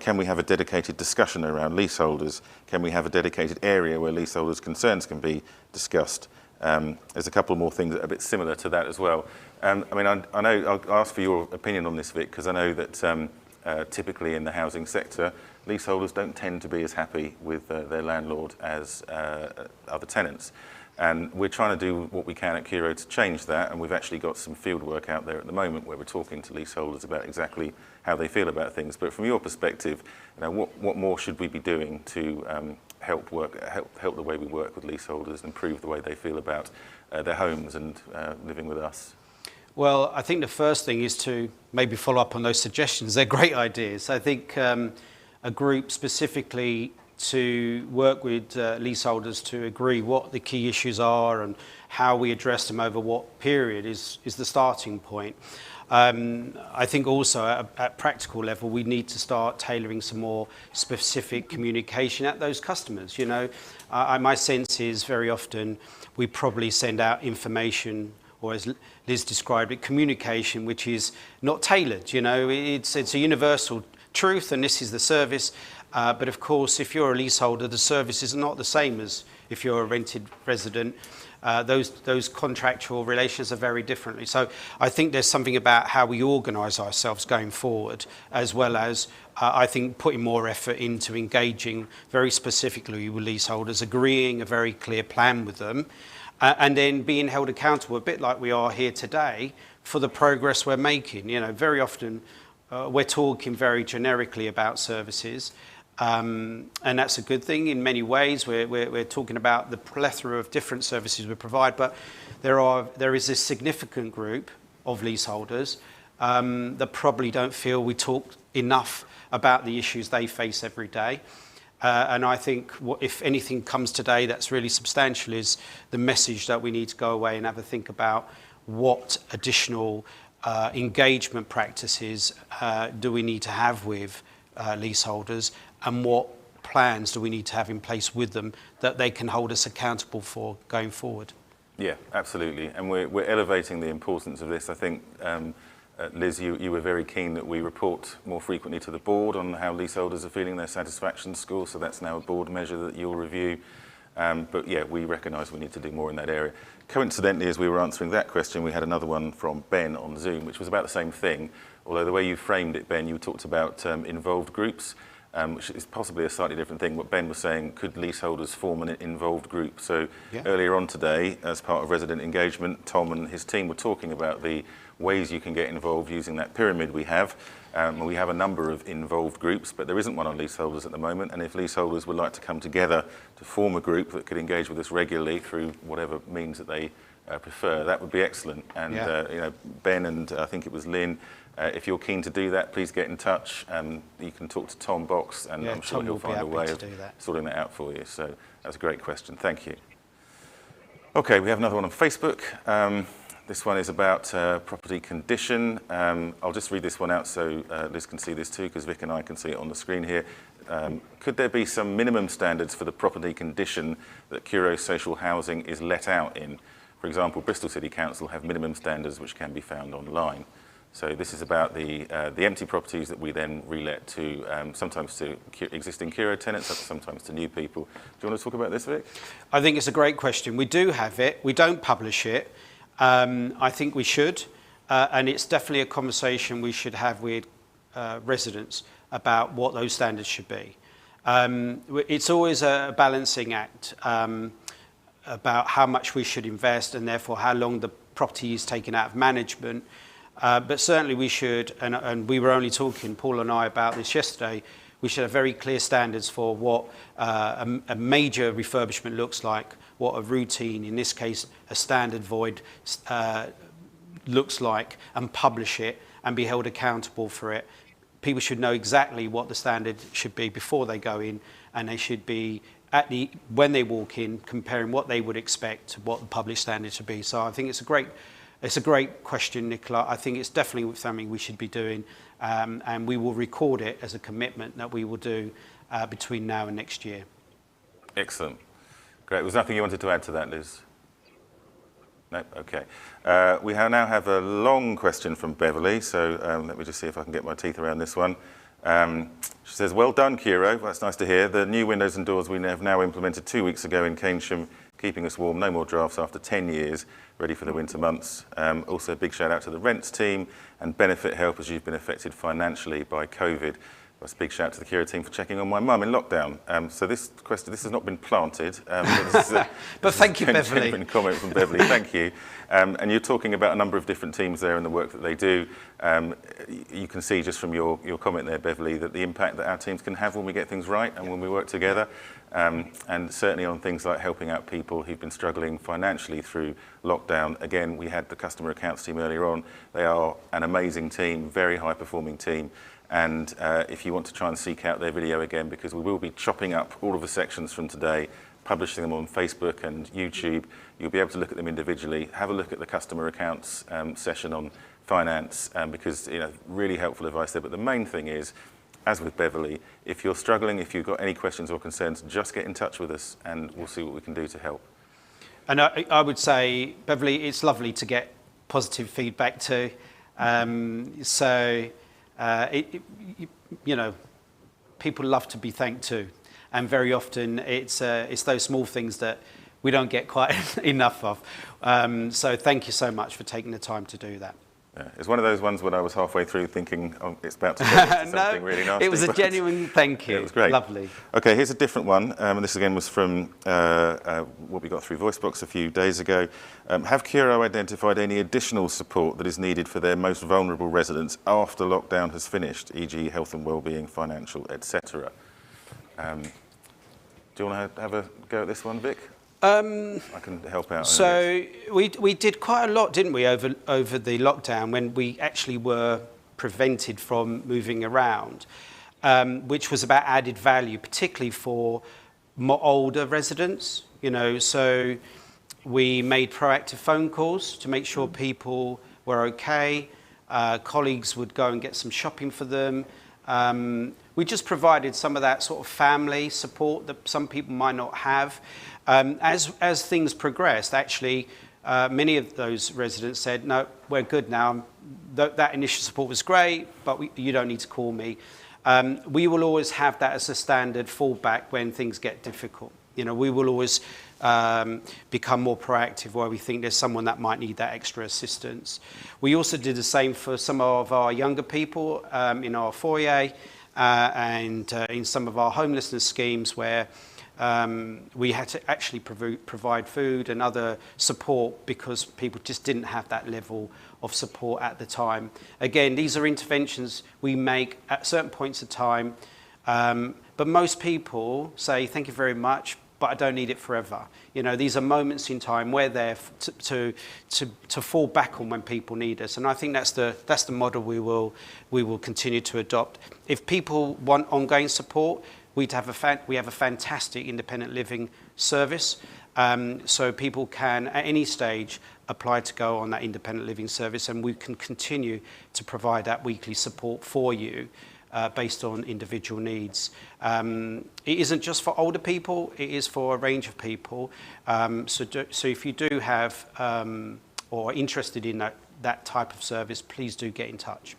can we have a dedicated discussion around leaseholders? Can we have a dedicated area where leaseholders' concerns can be discussed? There's a couple more things that are a bit similar to that as well. I mean, I know I'll ask for your opinion on this, Vic, because I know that typically in the housing sector, leaseholders don't tend to be as happy with their landlord as other tenants. And we're trying to do what we can at Curo to change that, and we've actually got some field work out there at the moment where we're talking to leaseholders about exactly how they feel about things. But from your perspective, what more should we be doing to help the way we work with leaseholders and improve the way they feel about their homes and living with us? Well, I think the first thing is to maybe follow up on those suggestions. They're great ideas. I think a group specifically to work with leaseholders to agree what the key issues are and how we address them over what period is the starting point. I think also at practical level, we need to start tailoring some more specific communication at those customers. My sense is very often we probably send out information, or as Liz described it, communication, which is not tailored. It's a universal truth, and this is the service. But of course, if you're a leaseholder, the service is not the same as if you're a rented resident. Those contractual relations are very differently. So I think there's something about how we organise ourselves going forward, as well as I think putting more effort into engaging very specifically with leaseholders, agreeing a very clear plan with them, and then being held accountable, a bit like we are here today, for the progress we're making. Very often we're talking very generically about services. And that's a good thing in many ways. We're talking about the plethora of different services we provide, but there is a significant group of leaseholders that probably don't feel we talk enough about the issues they face every day. And I think if anything comes today that's really substantial is the message that we need to go away and have a think about what additional engagement practices do we need to have with leaseholders, and what plans do we need to have in place with them that they can hold us accountable for going forward. Yeah, absolutely. And we're elevating the importance of this. I think, Liz, you were very keen that we report more frequently to the board on how leaseholders are feeling, their satisfaction score. So that's now a board measure that you'll review. But yeah, we recognise we need to do more in that area. Coincidentally, as we were answering that question, we had another one from Ben on Zoom, which was about the same thing. Although the way you framed it, Ben, you talked about involved groups, which is possibly a slightly different thing. What Ben was saying, could leaseholders form an involved group? So earlier on today, as part of resident engagement, Tom and his team were talking about the ways you can get involved using that pyramid we have. We have a number of involved groups, but there isn't one on leaseholders at the moment. And if leaseholders would like to come together to form a group that could engage with us regularly through whatever means that they prefer, that would be excellent. And Ben and I think it was Lynn, if you're keen to do that, please get in touch. You can talk to Tom Box, and I'm sure he'll find a way of sorting that out for you. So that's a great question. Thank you. Okay, we have another one on Facebook. This one is about property condition. I'll just read this one out so Liz can see this too, because Vic and I can see it on the screen here. Could there be some minimum standards for the property condition that Curo social housing is let out in? For example, Bristol City Council have minimum standards which can be found online. So this is about the empty properties that we then relet to, sometimes to existing Curo tenants, sometimes to new people. Do you want to talk about this, Vic? I think it's a great question. We do have it. We don't publish it. I think we should. And it's definitely a conversation we should have with residents about what those standards should be. It's always a balancing act about how much we should invest and therefore how long the property is taken out of management. But certainly we should, and we were only talking, Paul and I, about this yesterday, we should have very clear standards for what a major refurbishment looks like, what a routine, in this case a standard void, looks like, and publish it and be held accountable for it. People should know exactly what the standard should be before they go in, and they should be when they walk in comparing what they would expect to what the published standard should be. So I think it's a great question, Nicola. I think it's definitely something we should be doing, and we will record it as a commitment that we will do between now and next year. Excellent. Great. Was nothing you wanted to add to that, Liz? No, okay. Now have a long question from Beverly, so let me just see if I can get my teeth around this one. She says, well done, Curo. That's nice to hear. The new windows and doors we have now implemented 2 weeks ago in Keynsham, keeping us warm, no more drafts after 10 years, ready for the winter months. Also, a big shout out to the rents team and benefit help as you've been affected financially by COVID. A big shout out to the Curo team for checking on my mum in lockdown. So this has not been planted. But thank you, Beverly. Genuine comment from Beverly. Thank you. And you're talking about a number of different teams there and the work that they do. You can see just from your comment there, Beverly, that the impact that our teams can have when we get things right and when we work together. And certainly on things like helping out people who've been struggling financially through lockdown. Again, we had the customer accounts team earlier on. They are an amazing team, very high performing team. And if you want to try and seek out their video again, because we will be chopping up all of the sections from today, publishing them on Facebook and YouTube, you'll be able to look at them individually. Have a look at the customer accounts session on finance, because really helpful advice there. But the main thing is, as with Beverly, if you're struggling, if you've got any questions or concerns, just get in touch with us and we'll see what we can do to help. And I would say, Beverly, it's lovely to get positive feedback too. People love to be thanked too, and very often it's those small things that we don't get quite enough of. So thank you so much for taking the time to do that. Yeah, it's one of those ones when I was halfway through thinking, oh, it's about to get into something really nasty. It was a genuine thank you. It was great. Lovely. Okay, here's a different one. And this again was from what we got through VoiceBox a few days ago. Have Curo identified any additional support that is needed for their most vulnerable residents after lockdown has finished, e.g. health and wellbeing, financial, etc.? Do you want to have a go at this one, Vic? I can help out. So we did quite a lot, didn't we, over the lockdown when we actually were prevented from moving around, which was about added value, particularly for more older residents. So we made proactive phone calls to make sure people were okay. Colleagues would go and get some shopping for them. We just provided some of that sort of family support that some people might not have. As things progressed, actually, many of those residents said, no, we're good now. That initial support was great, but you don't need to call me. We will always have that as a standard fallback when things get difficult. We will always become more proactive where we think there's someone that might need that extra assistance. We also did the same for some of our younger people in our foyer and in some of our homelessness schemes where we had to actually provide food and other support because people just didn't have that level of support at the time. Again, these are interventions we make at certain points of time, but most people say, thank you very much, but I don't need it forever. These are moments in time we're there to fall back on when people need us, and I think that's the model we will continue to adopt. If people want ongoing support, we have a fantastic independent living service, so people can at any stage apply to go on that independent living service, and we can continue to provide that weekly support for you. Based on individual needs. It isn't just for older people, it is for a range of people. So if you do have or are interested in that type of service, please do get in touch.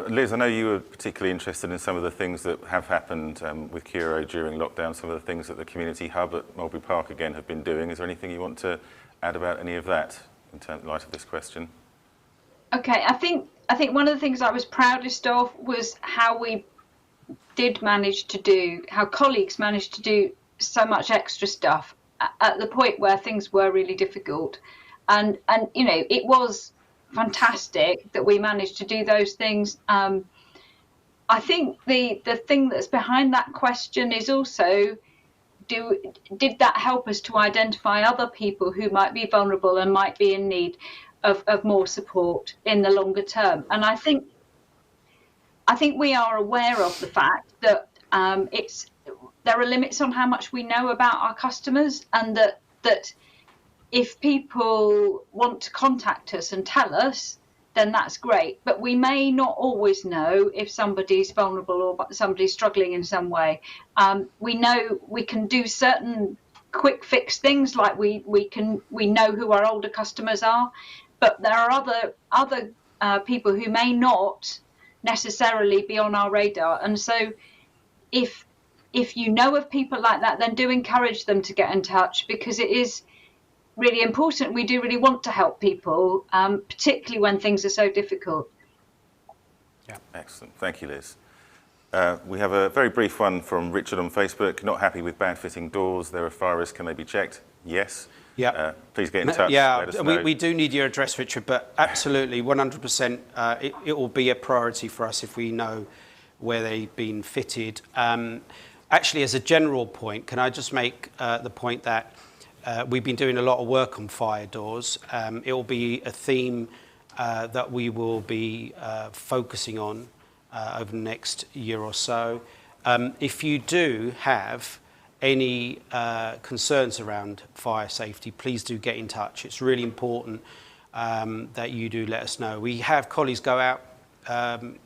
Liz, I know you were particularly interested in some of the things that have happened with Curo during lockdown, some of the things that the Community Hub at Mulberry Park again have been doing. Is there anything you want to add about any of that in light of this question? Okay, I think one of the things I was proudest of was how we did manage to do, how colleagues managed to do so much extra stuff at the point where things were really difficult. And it was fantastic that we managed to do those things. I think the thing that's behind that question is also, did that help us to identify other people who might be vulnerable and might be in need of more support in the longer term? And I think we are aware of the fact that there are limits on how much we know about our customers, and that if people want to contact us and tell us, then that's great. But we may not always know if somebody's vulnerable or somebody's struggling in some way. We know we can do certain quick fix things, like we know who our older customers are, but there are other people who may not necessarily be on our radar. And so if you know of people like that, then do encourage them to get in touch, because it is really important. We do really want to help people, particularly when things are so difficult. Yeah. Excellent. Thank you, Liz. We have a very brief one from Richard on Facebook. Not happy with bad fitting doors. They're a fire risk. Can they be checked? Yes. Yeah. Please get in touch. Yeah, Let us know. we do need your address, Richard, but absolutely, 100%, it will be a priority for us if we know where they've been fitted. Actually, as a general point, can I just make the point that we've been doing a lot of work on fire doors. It will be a theme that we will be focusing on over the next year or so. If you do have any concerns around fire safety, please do get in touch. It's really important that you do let us know. We have colleagues go out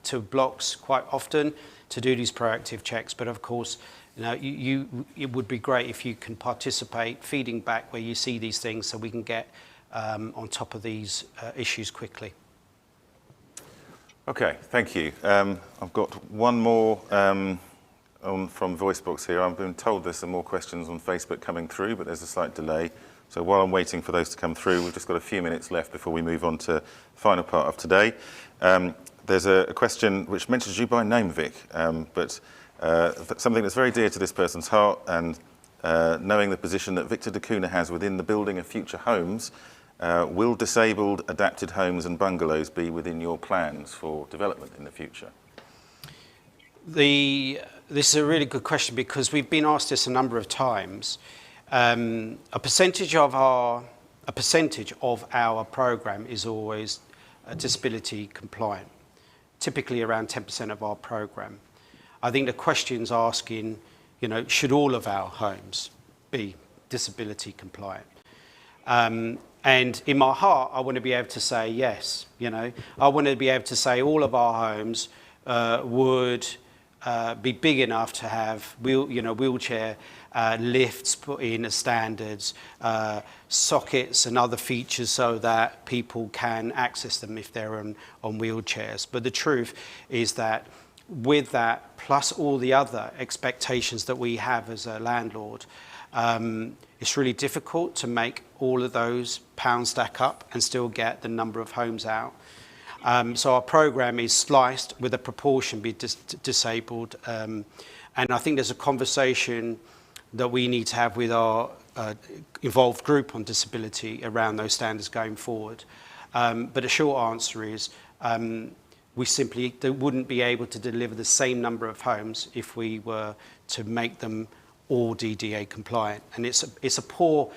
to blocks quite often to do these proactive checks, but of course, you know, it would be great if you can participate, feeding back where you see these things, so we can get on top of these issues quickly. Okay, thank you. I've got one more from VoiceBox here. I've been told there's some more questions on Facebook coming through, but there's a slight delay. So while I'm waiting for those to come through, we've just got a few minutes left before we move on to the final part of today. There's a question which mentions you by name, Vic, but something that's very dear to this person's heart, and knowing the position that Victor da Cunha has within the building of future homes, will disabled adapted homes and bungalows be within your plans for development in the future? This is a really good question, because we've been asked this a number of times. A percentage of our program is always disability compliant, typically around 10% of our program. I think the question's asking, you know, should all of our homes be disability compliant? And in my heart, I want to be able to say yes. You know, I want to be able to say all of our homes would be big enough to have wheelchair lifts put in as standards, sockets and other features so that people can access them if they're on wheelchairs. But the truth is that with that, plus all the other expectations that we have as a landlord, it's really difficult to make all of those pounds stack up and still get the number of homes out. So our program is sliced with a proportion be disabled. And I think there's a conversation that we need to have with our involved group on disability around those standards going forward. But the short answer is we simply wouldn't be able to deliver the same number of homes if we were to make them all DDA compliant. And it's a poor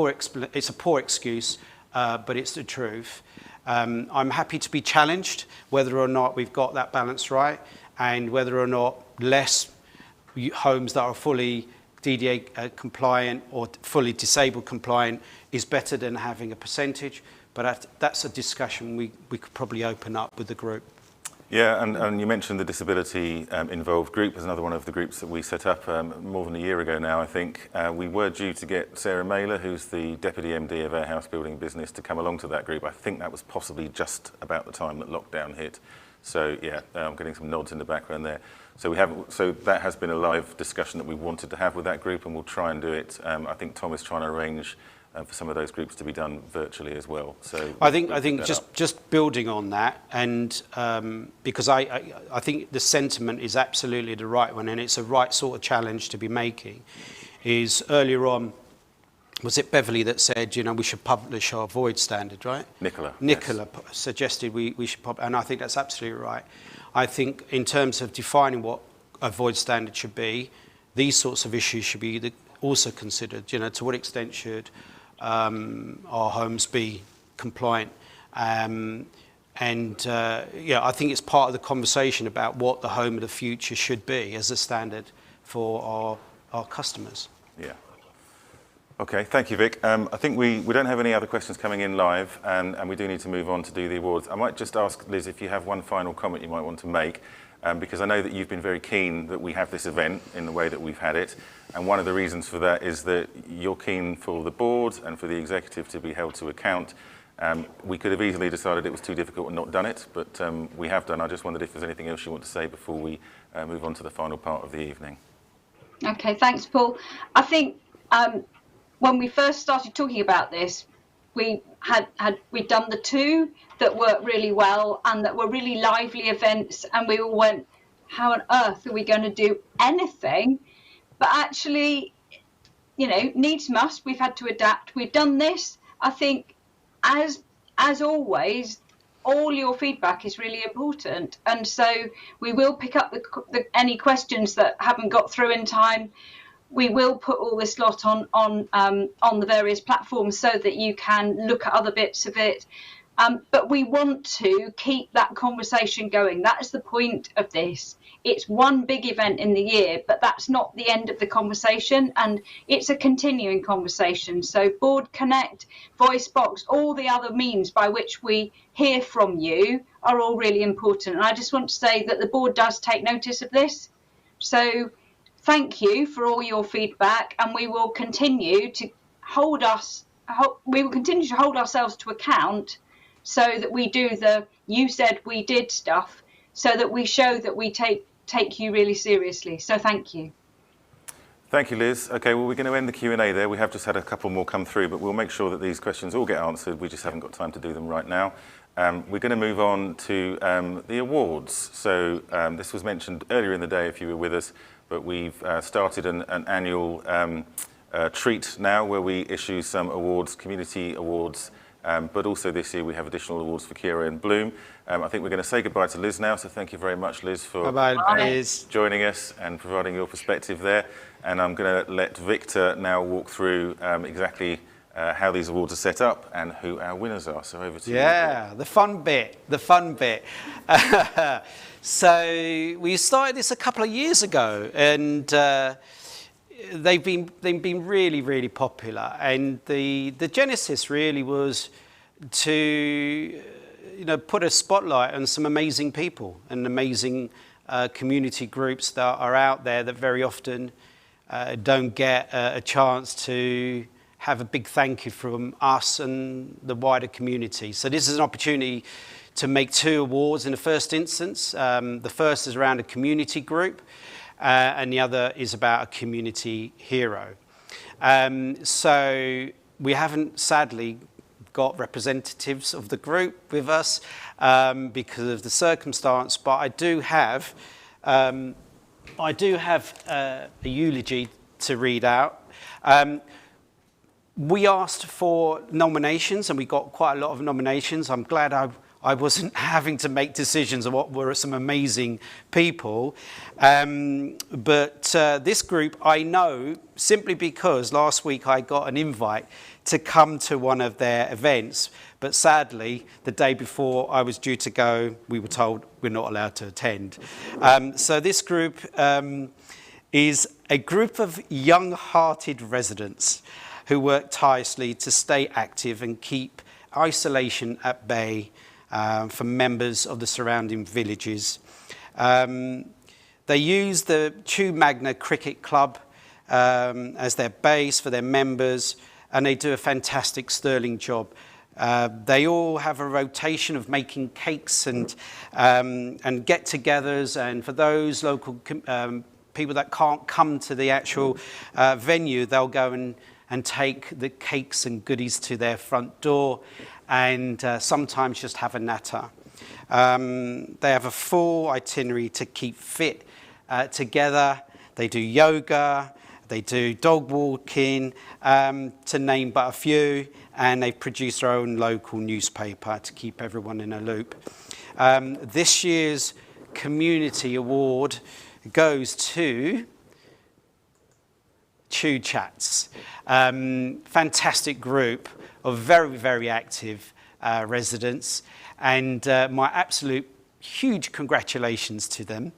excuse, but it's the truth. I'm happy to be challenged whether or not we've got that balance right, and whether or not less homes that are fully DDA compliant or fully disabled compliant is better than having a percentage. But that's a discussion we could probably open up with the group. Yeah, and you mentioned the disability involved group as another one of the groups that we set up more than a year ago now, I think. We were due to get Sarah Mailer, who's the Deputy MD of our house building business, to come along to that group. I think that was possibly just about the time that lockdown hit. So yeah, I'm getting some nods in the background there. So that has been a live discussion that we wanted to have with that group, and we'll try and do it. I think Tom is trying to arrange for some of those groups to be done virtually as well. So I think just building on that, and because I think the sentiment is absolutely the right one, and it's a right sort of challenge to be making. Is earlier on, was it Beverly that said, you know, we should publish our void standard, right? Nicola yes. Suggested we should and I think that's absolutely right. I think in terms of defining what a void standard should be, these sorts of issues should be also considered. You know, to what extent should our homes be compliant? Yeah, I think it's part of the conversation about what the home of the future should be as a standard for our customers. Yeah. Okay, thank you, Vic. I think we don't have any other questions coming in live, and we do need to move on to do the awards. I might just ask Liz if you have one final comment you might want to make. because I know that you've been very keen that we have this event in the way that we've had it. And one of the reasons for that is that you're keen for the board and for the executive to be held to account. We could have easily decided it was too difficult and not done it, but we have done. I just wondered if there's anything else you want to say before we move on to the final part of the evening. Okay, thanks, Paul. I think when we first started talking about this, we'd done the two that worked really well and that were really lively events, and we all went, how on earth are we going to do anything? But actually, you know, needs must, we've had to adapt. We've done this. I think, as always, all your feedback is really important, and so we will pick up any questions that haven't got through in time. We will put all this lot on the various platforms so that you can look at other bits of it. But we want to keep that conversation going. That is the point of this. It's one big event in the year, but that's not the end of the conversation, and it's a continuing conversation. So Board Connect, Voice Box, all the other means by which we hear from you are all really important. And I just want to say that the board does take notice of this. So thank you for all your feedback, and we will continue to hold ourselves to account, so that we do the "you said we did" stuff, so that we show that we take you really seriously. So thank you. Thank you, Liz. Okay, well, we're going to end the Q&A there. We have just had a couple more come through, but we'll make sure that these questions all get answered. We just haven't got time to do them right now. We're going to move on to the awards. So this was mentioned earlier in the day if you were with us, but we've started an annual treat now where we issue some awards, community awards, but also this year we have additional awards for Curo and Bloom. I think we're going to say goodbye to Liz now, so thank you very much, Liz, for joining us and providing your perspective there. And I'm going to let Victor now walk through exactly how these awards are set up and who our winners are. So over to you. Yeah, the fun bit. So we started this a couple of years ago, and they've been really, really popular. And the genesis really was to put a spotlight on some amazing people and amazing community groups that are out there that very often don't get a chance to have a big thank you from us and the wider community. So this is an opportunity to make two awards in the first instance. The first is around a community group, and the other is about a community hero. So we haven't, sadly, got representatives of the group with us because of the circumstance, but I do have a eulogy to read out. We asked for nominations, and we got quite a lot of nominations. I'm glad I wasn't having to make decisions on what were some amazing people. But this group I know simply because last week I got an invite to come to one of their events. But sadly, the day before I was due to go, we were told we're not allowed to attend. So this group is a group of young-hearted residents who work tirelessly to stay active and keep isolation at bay for members of the surrounding villages. They use the Chew Magna Cricket Club as their base for their members, and they do a fantastic sterling job. They all have a rotation of making cakes and get-togethers, and for those local people that can't come to the actual venue, they'll go and take the cakes and goodies to their front door, and sometimes just have a natter. They have a full itinerary to keep fit together. They do yoga, they do dog walking, to name but a few, and they produce their own local newspaper to keep everyone in a loop. This year's community award goes to Chew Chats. Fantastic group of very, very active residents, and my absolute huge congratulations to them.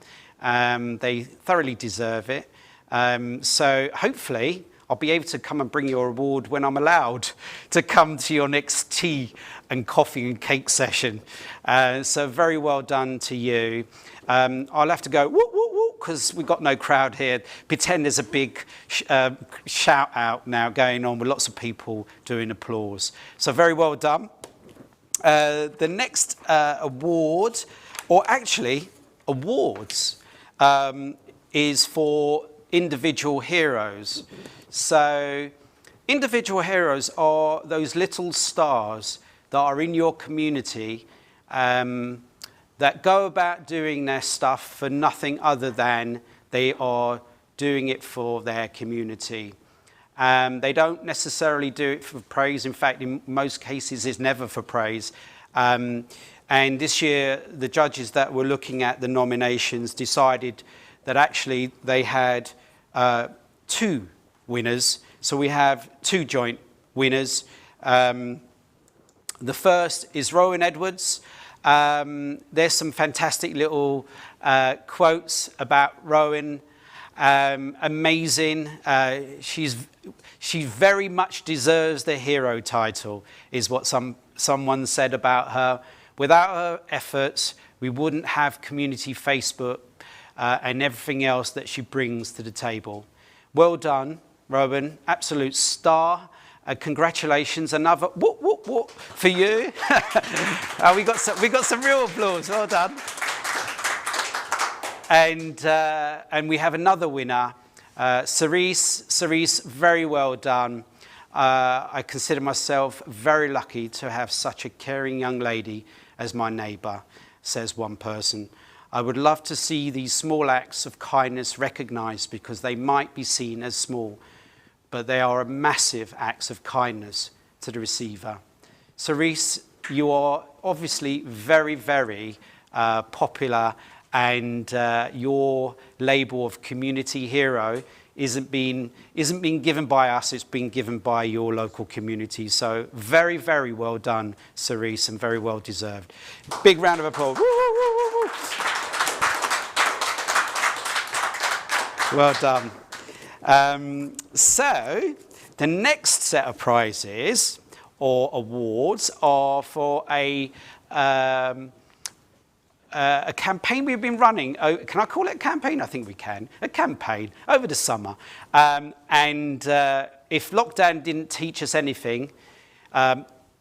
They thoroughly deserve it. So hopefully I'll be able to come and bring your award when I'm allowed to come to your next tea and coffee and cake session. So very well done to you. I'll have to go whoop, whoop, whoop, because we've got no crowd here. Pretend there's a big shout out now going on with lots of people doing applause. So very well done. The next award, or actually awards, is for individual heroes. So individual heroes are those little stars that are in your community that go about doing their stuff for nothing other than they are doing it for their community. They don't necessarily do it for praise. In fact, in most cases, it's never for praise. And this year, the judges that were looking at the nominations decided that actually they had 2 winners. So we have 2 joint winners. The first is Rowan Edwards. There's some fantastic little quotes about Rowan. Amazing. She very much deserves the hero title, is what someone said about her. Without her efforts, we wouldn't have community Facebook and everything else that she brings to the table. Well done, Rowan. Absolute star. Congratulations. Another whoop, whoop, whoop for you. We got some real applause. Well done. And we have another winner, Cerise. Cerise, very well done. I consider myself very lucky to have such a caring young lady as my neighbour, says one person. I would love to see these small acts of kindness recognised because they might be seen as small, but they are massive acts of kindness to the receiver. Cerise, you are obviously very, very popular, and your label of community hero isn't being given by us, it's been given by your local community. So very, very well done, Cerise, and very well deserved. Big round of applause. Woo, woo, woo, woo, woo. Well done. So the next set of prizes or awards are for a campaign we've been running. Can I call it a campaign? I think we can. A campaign over the summer. And if lockdown didn't teach us anything,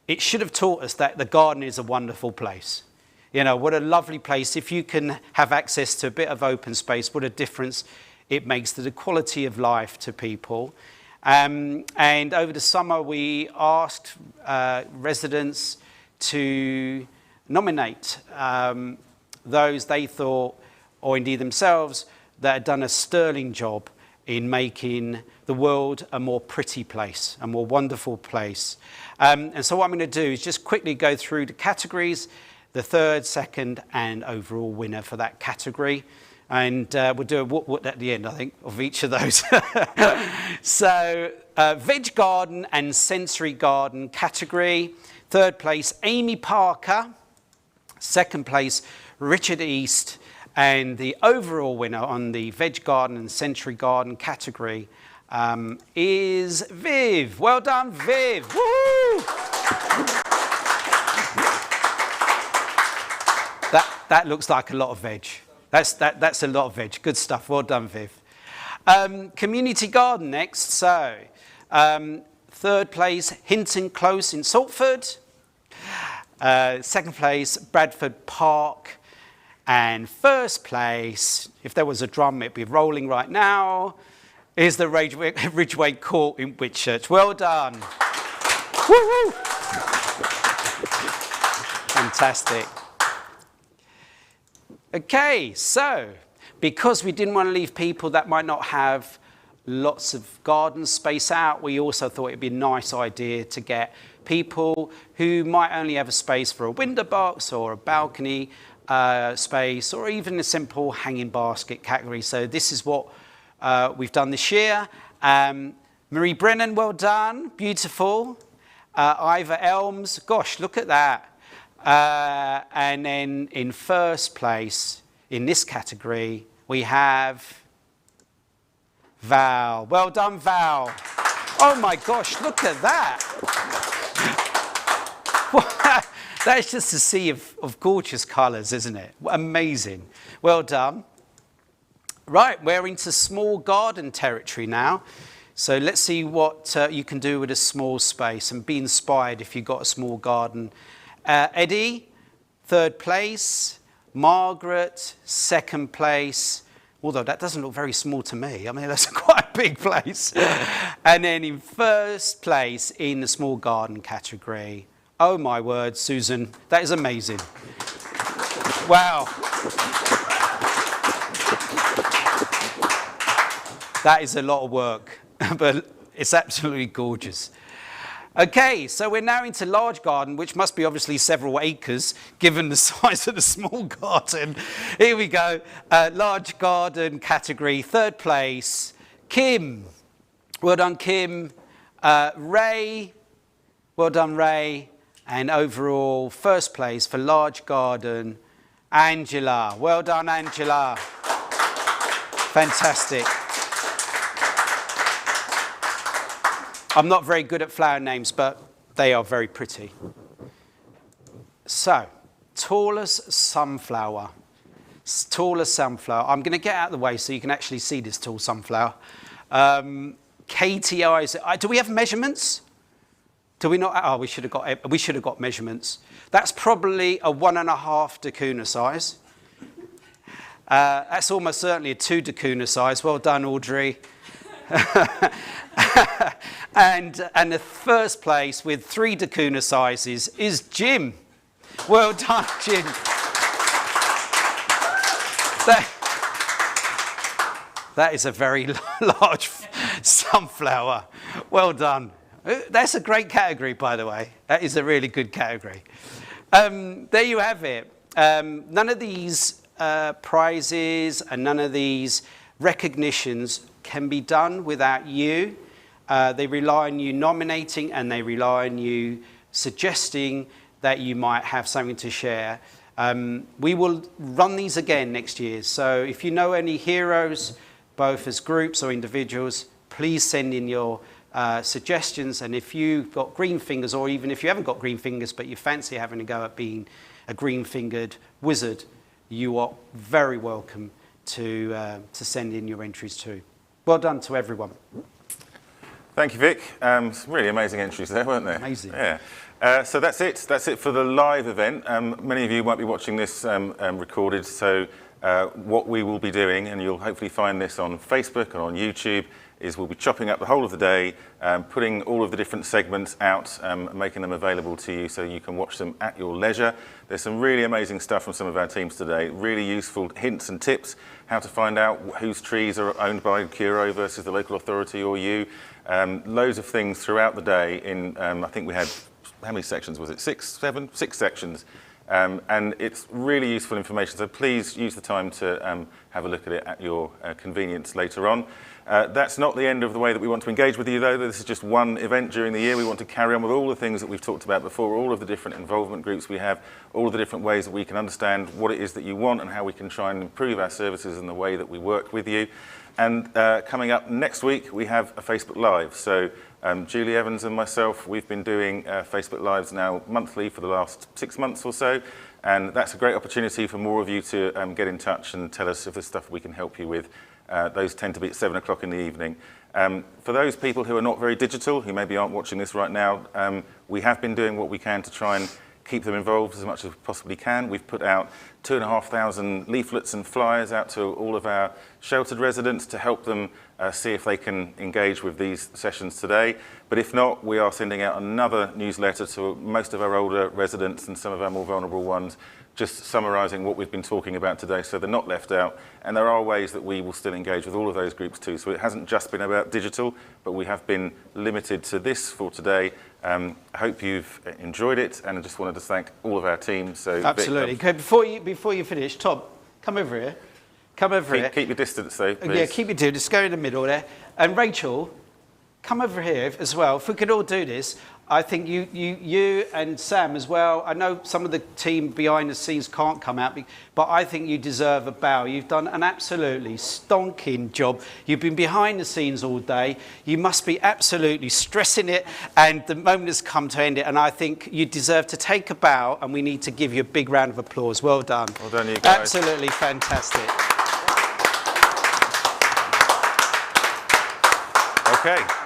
it should have taught us that the garden is a wonderful place. You know, what a lovely place. If you can have access to a bit of open space, what a difference it makes to the quality of life to people. And over the summer, we asked residents to nominate those they thought, or indeed themselves, that had done a sterling job in making the world a more pretty place, a more wonderful place. And so what I'm going to do is just quickly go through the categories, the third, second, and overall winner for that category. And we'll do a whoop-whoop at the end, I think, of each of those. So, veg garden and sensory garden category. Third place, Amy Parker. Second place, Richard East. And the overall winner on the veg garden and sensory garden category is Viv. Well done, Viv. Woo! That looks like a lot of veg. That's a lot of veg. Good stuff. Well done, Viv. Community garden next. So, third place, Hinton Close in Salford. Second place, Bradford Park. And first place, if there was a drum, it'd be rolling right now, is the Ridgeway Court in Whitchurch. Well done. Woo-hoo! Fantastic. Okay, so because we didn't want to leave people that might not have lots of garden space out, we also thought it'd be a nice idea to get people who might only have a space for a window box or a balcony space, or even a simple hanging basket category. So this is what we've done this year. Marie Brennan, well done, beautiful. Ivor Elms, gosh, look at that. And then in first place in this category, we have Val. Well done, Val. Oh my gosh, look at that. That's just a sea of gorgeous colours, isn't it? Amazing. Well done. Right, we're into small garden territory now. So let's see what you can do with a small space and be inspired if you've got a small garden. Eddie, 3rd place. Margaret, 2nd place. Although that doesn't look very small to me. I mean, that's quite a big place. And then in 1st place in the small garden category. Oh my word, Susan, that is amazing. Wow. That is a lot of work, but it's absolutely gorgeous. Okay, so we're now into large garden, which must be obviously several acres, given the size of the small garden. Here we go, large garden category, 3rd place, Kim. Well done, Kim. Ray, well done, Ray. And overall, 1st place for large garden, Angela. Well done, Angela. Fantastic. I'm not very good at flower names, but they are very pretty. So, tallest sunflower. Tallest sunflower. I'm going to get out of the way so you can actually see this tall sunflower. KTI. Do we have measurements? Do we not? Oh, we should have got measurements. That's probably a 1.5 dacuna size. That's almost certainly a 2 dacuna size. Well done, Audrey. And the 1st place with 3 dacuna sizes is Jim. Well done, Jim. That is a very large sunflower. Well done. That's a great category, by the way. That is a really good category. There you have it. None of these prizes and none of these recognitions can be done without you. They rely on you nominating and they rely on you suggesting that you might have something to share. We will run these again next year. So if you know any heroes, both as groups or individuals, please send in your suggestions. And if you've got green fingers, or even if you haven't got green fingers, but you fancy having a go at being a green-fingered wizard, you are very welcome to send in your entries too. Well done to everyone. Thank you, Vic. Some really amazing entries there, weren't there? Amazing. Yeah. So that's it. That's it for the live event. Many of you might be watching this recorded. So what we will be doing, and you'll hopefully find this on Facebook and on YouTube, is we'll be chopping up the whole of the day, putting all of the different segments out, making them available to you so you can watch them at your leisure. There's some really amazing stuff from some of our teams today, really useful hints and tips, how to find out whose trees are owned by Curo versus the local authority or you. Loads of things throughout the day in, I think we had, how many sections was it? 6 sections. And it's really useful information, so please use the time to have a look at it at your convenience later on. That's not the end of the way that we want to engage with you, though. This is just one event during the year. We want to carry on with all the things that we've talked about before, all of the different involvement groups we have, all of the different ways that we can understand what it is that you want and how we can try and improve our services and the way that we work with you. And coming up next week, we have a Facebook Live. So Julie Evans and myself, we've been doing Facebook Lives now monthly for the last 6 months or so. And that's a great opportunity for more of you to get in touch and tell us if there's stuff we can help you with. Those tend to be at 7 o'clock in the evening. For those people who are not very digital, who maybe aren't watching this right now, we have been doing what we can to try and keep them involved as much as we possibly can. We've put out 2,500 leaflets and flyers out to all of our sheltered residents to help them see if they can engage with these sessions today. But if not, we are sending out another newsletter to most of our older residents and some of our more vulnerable ones, just summarising what we've been talking about today so they're not left out. And there are ways that we will still engage with all of those groups too. So it hasn't just been about digital, but we have been limited to this for today. I hope you've enjoyed it, and I just wanted to thank all of our team. So absolutely. Vic, Okay, before you finish, Tom, come over here. Come over here. Keep your distance though, please. Yeah, keep your distance. Just go in the middle there. And Rachel, come over here as well. If we could all do this, I think you and Sam as well. I know some of the team behind the scenes can't come out, but I think you deserve a bow. You've done an absolutely stonking job. You've been behind the scenes all day. You must be absolutely stressing it, and the moment has come to end it. And I think you deserve to take a bow, and we need to give you a big round of applause. Well done. Well done, you guys. Absolutely fantastic. Okay.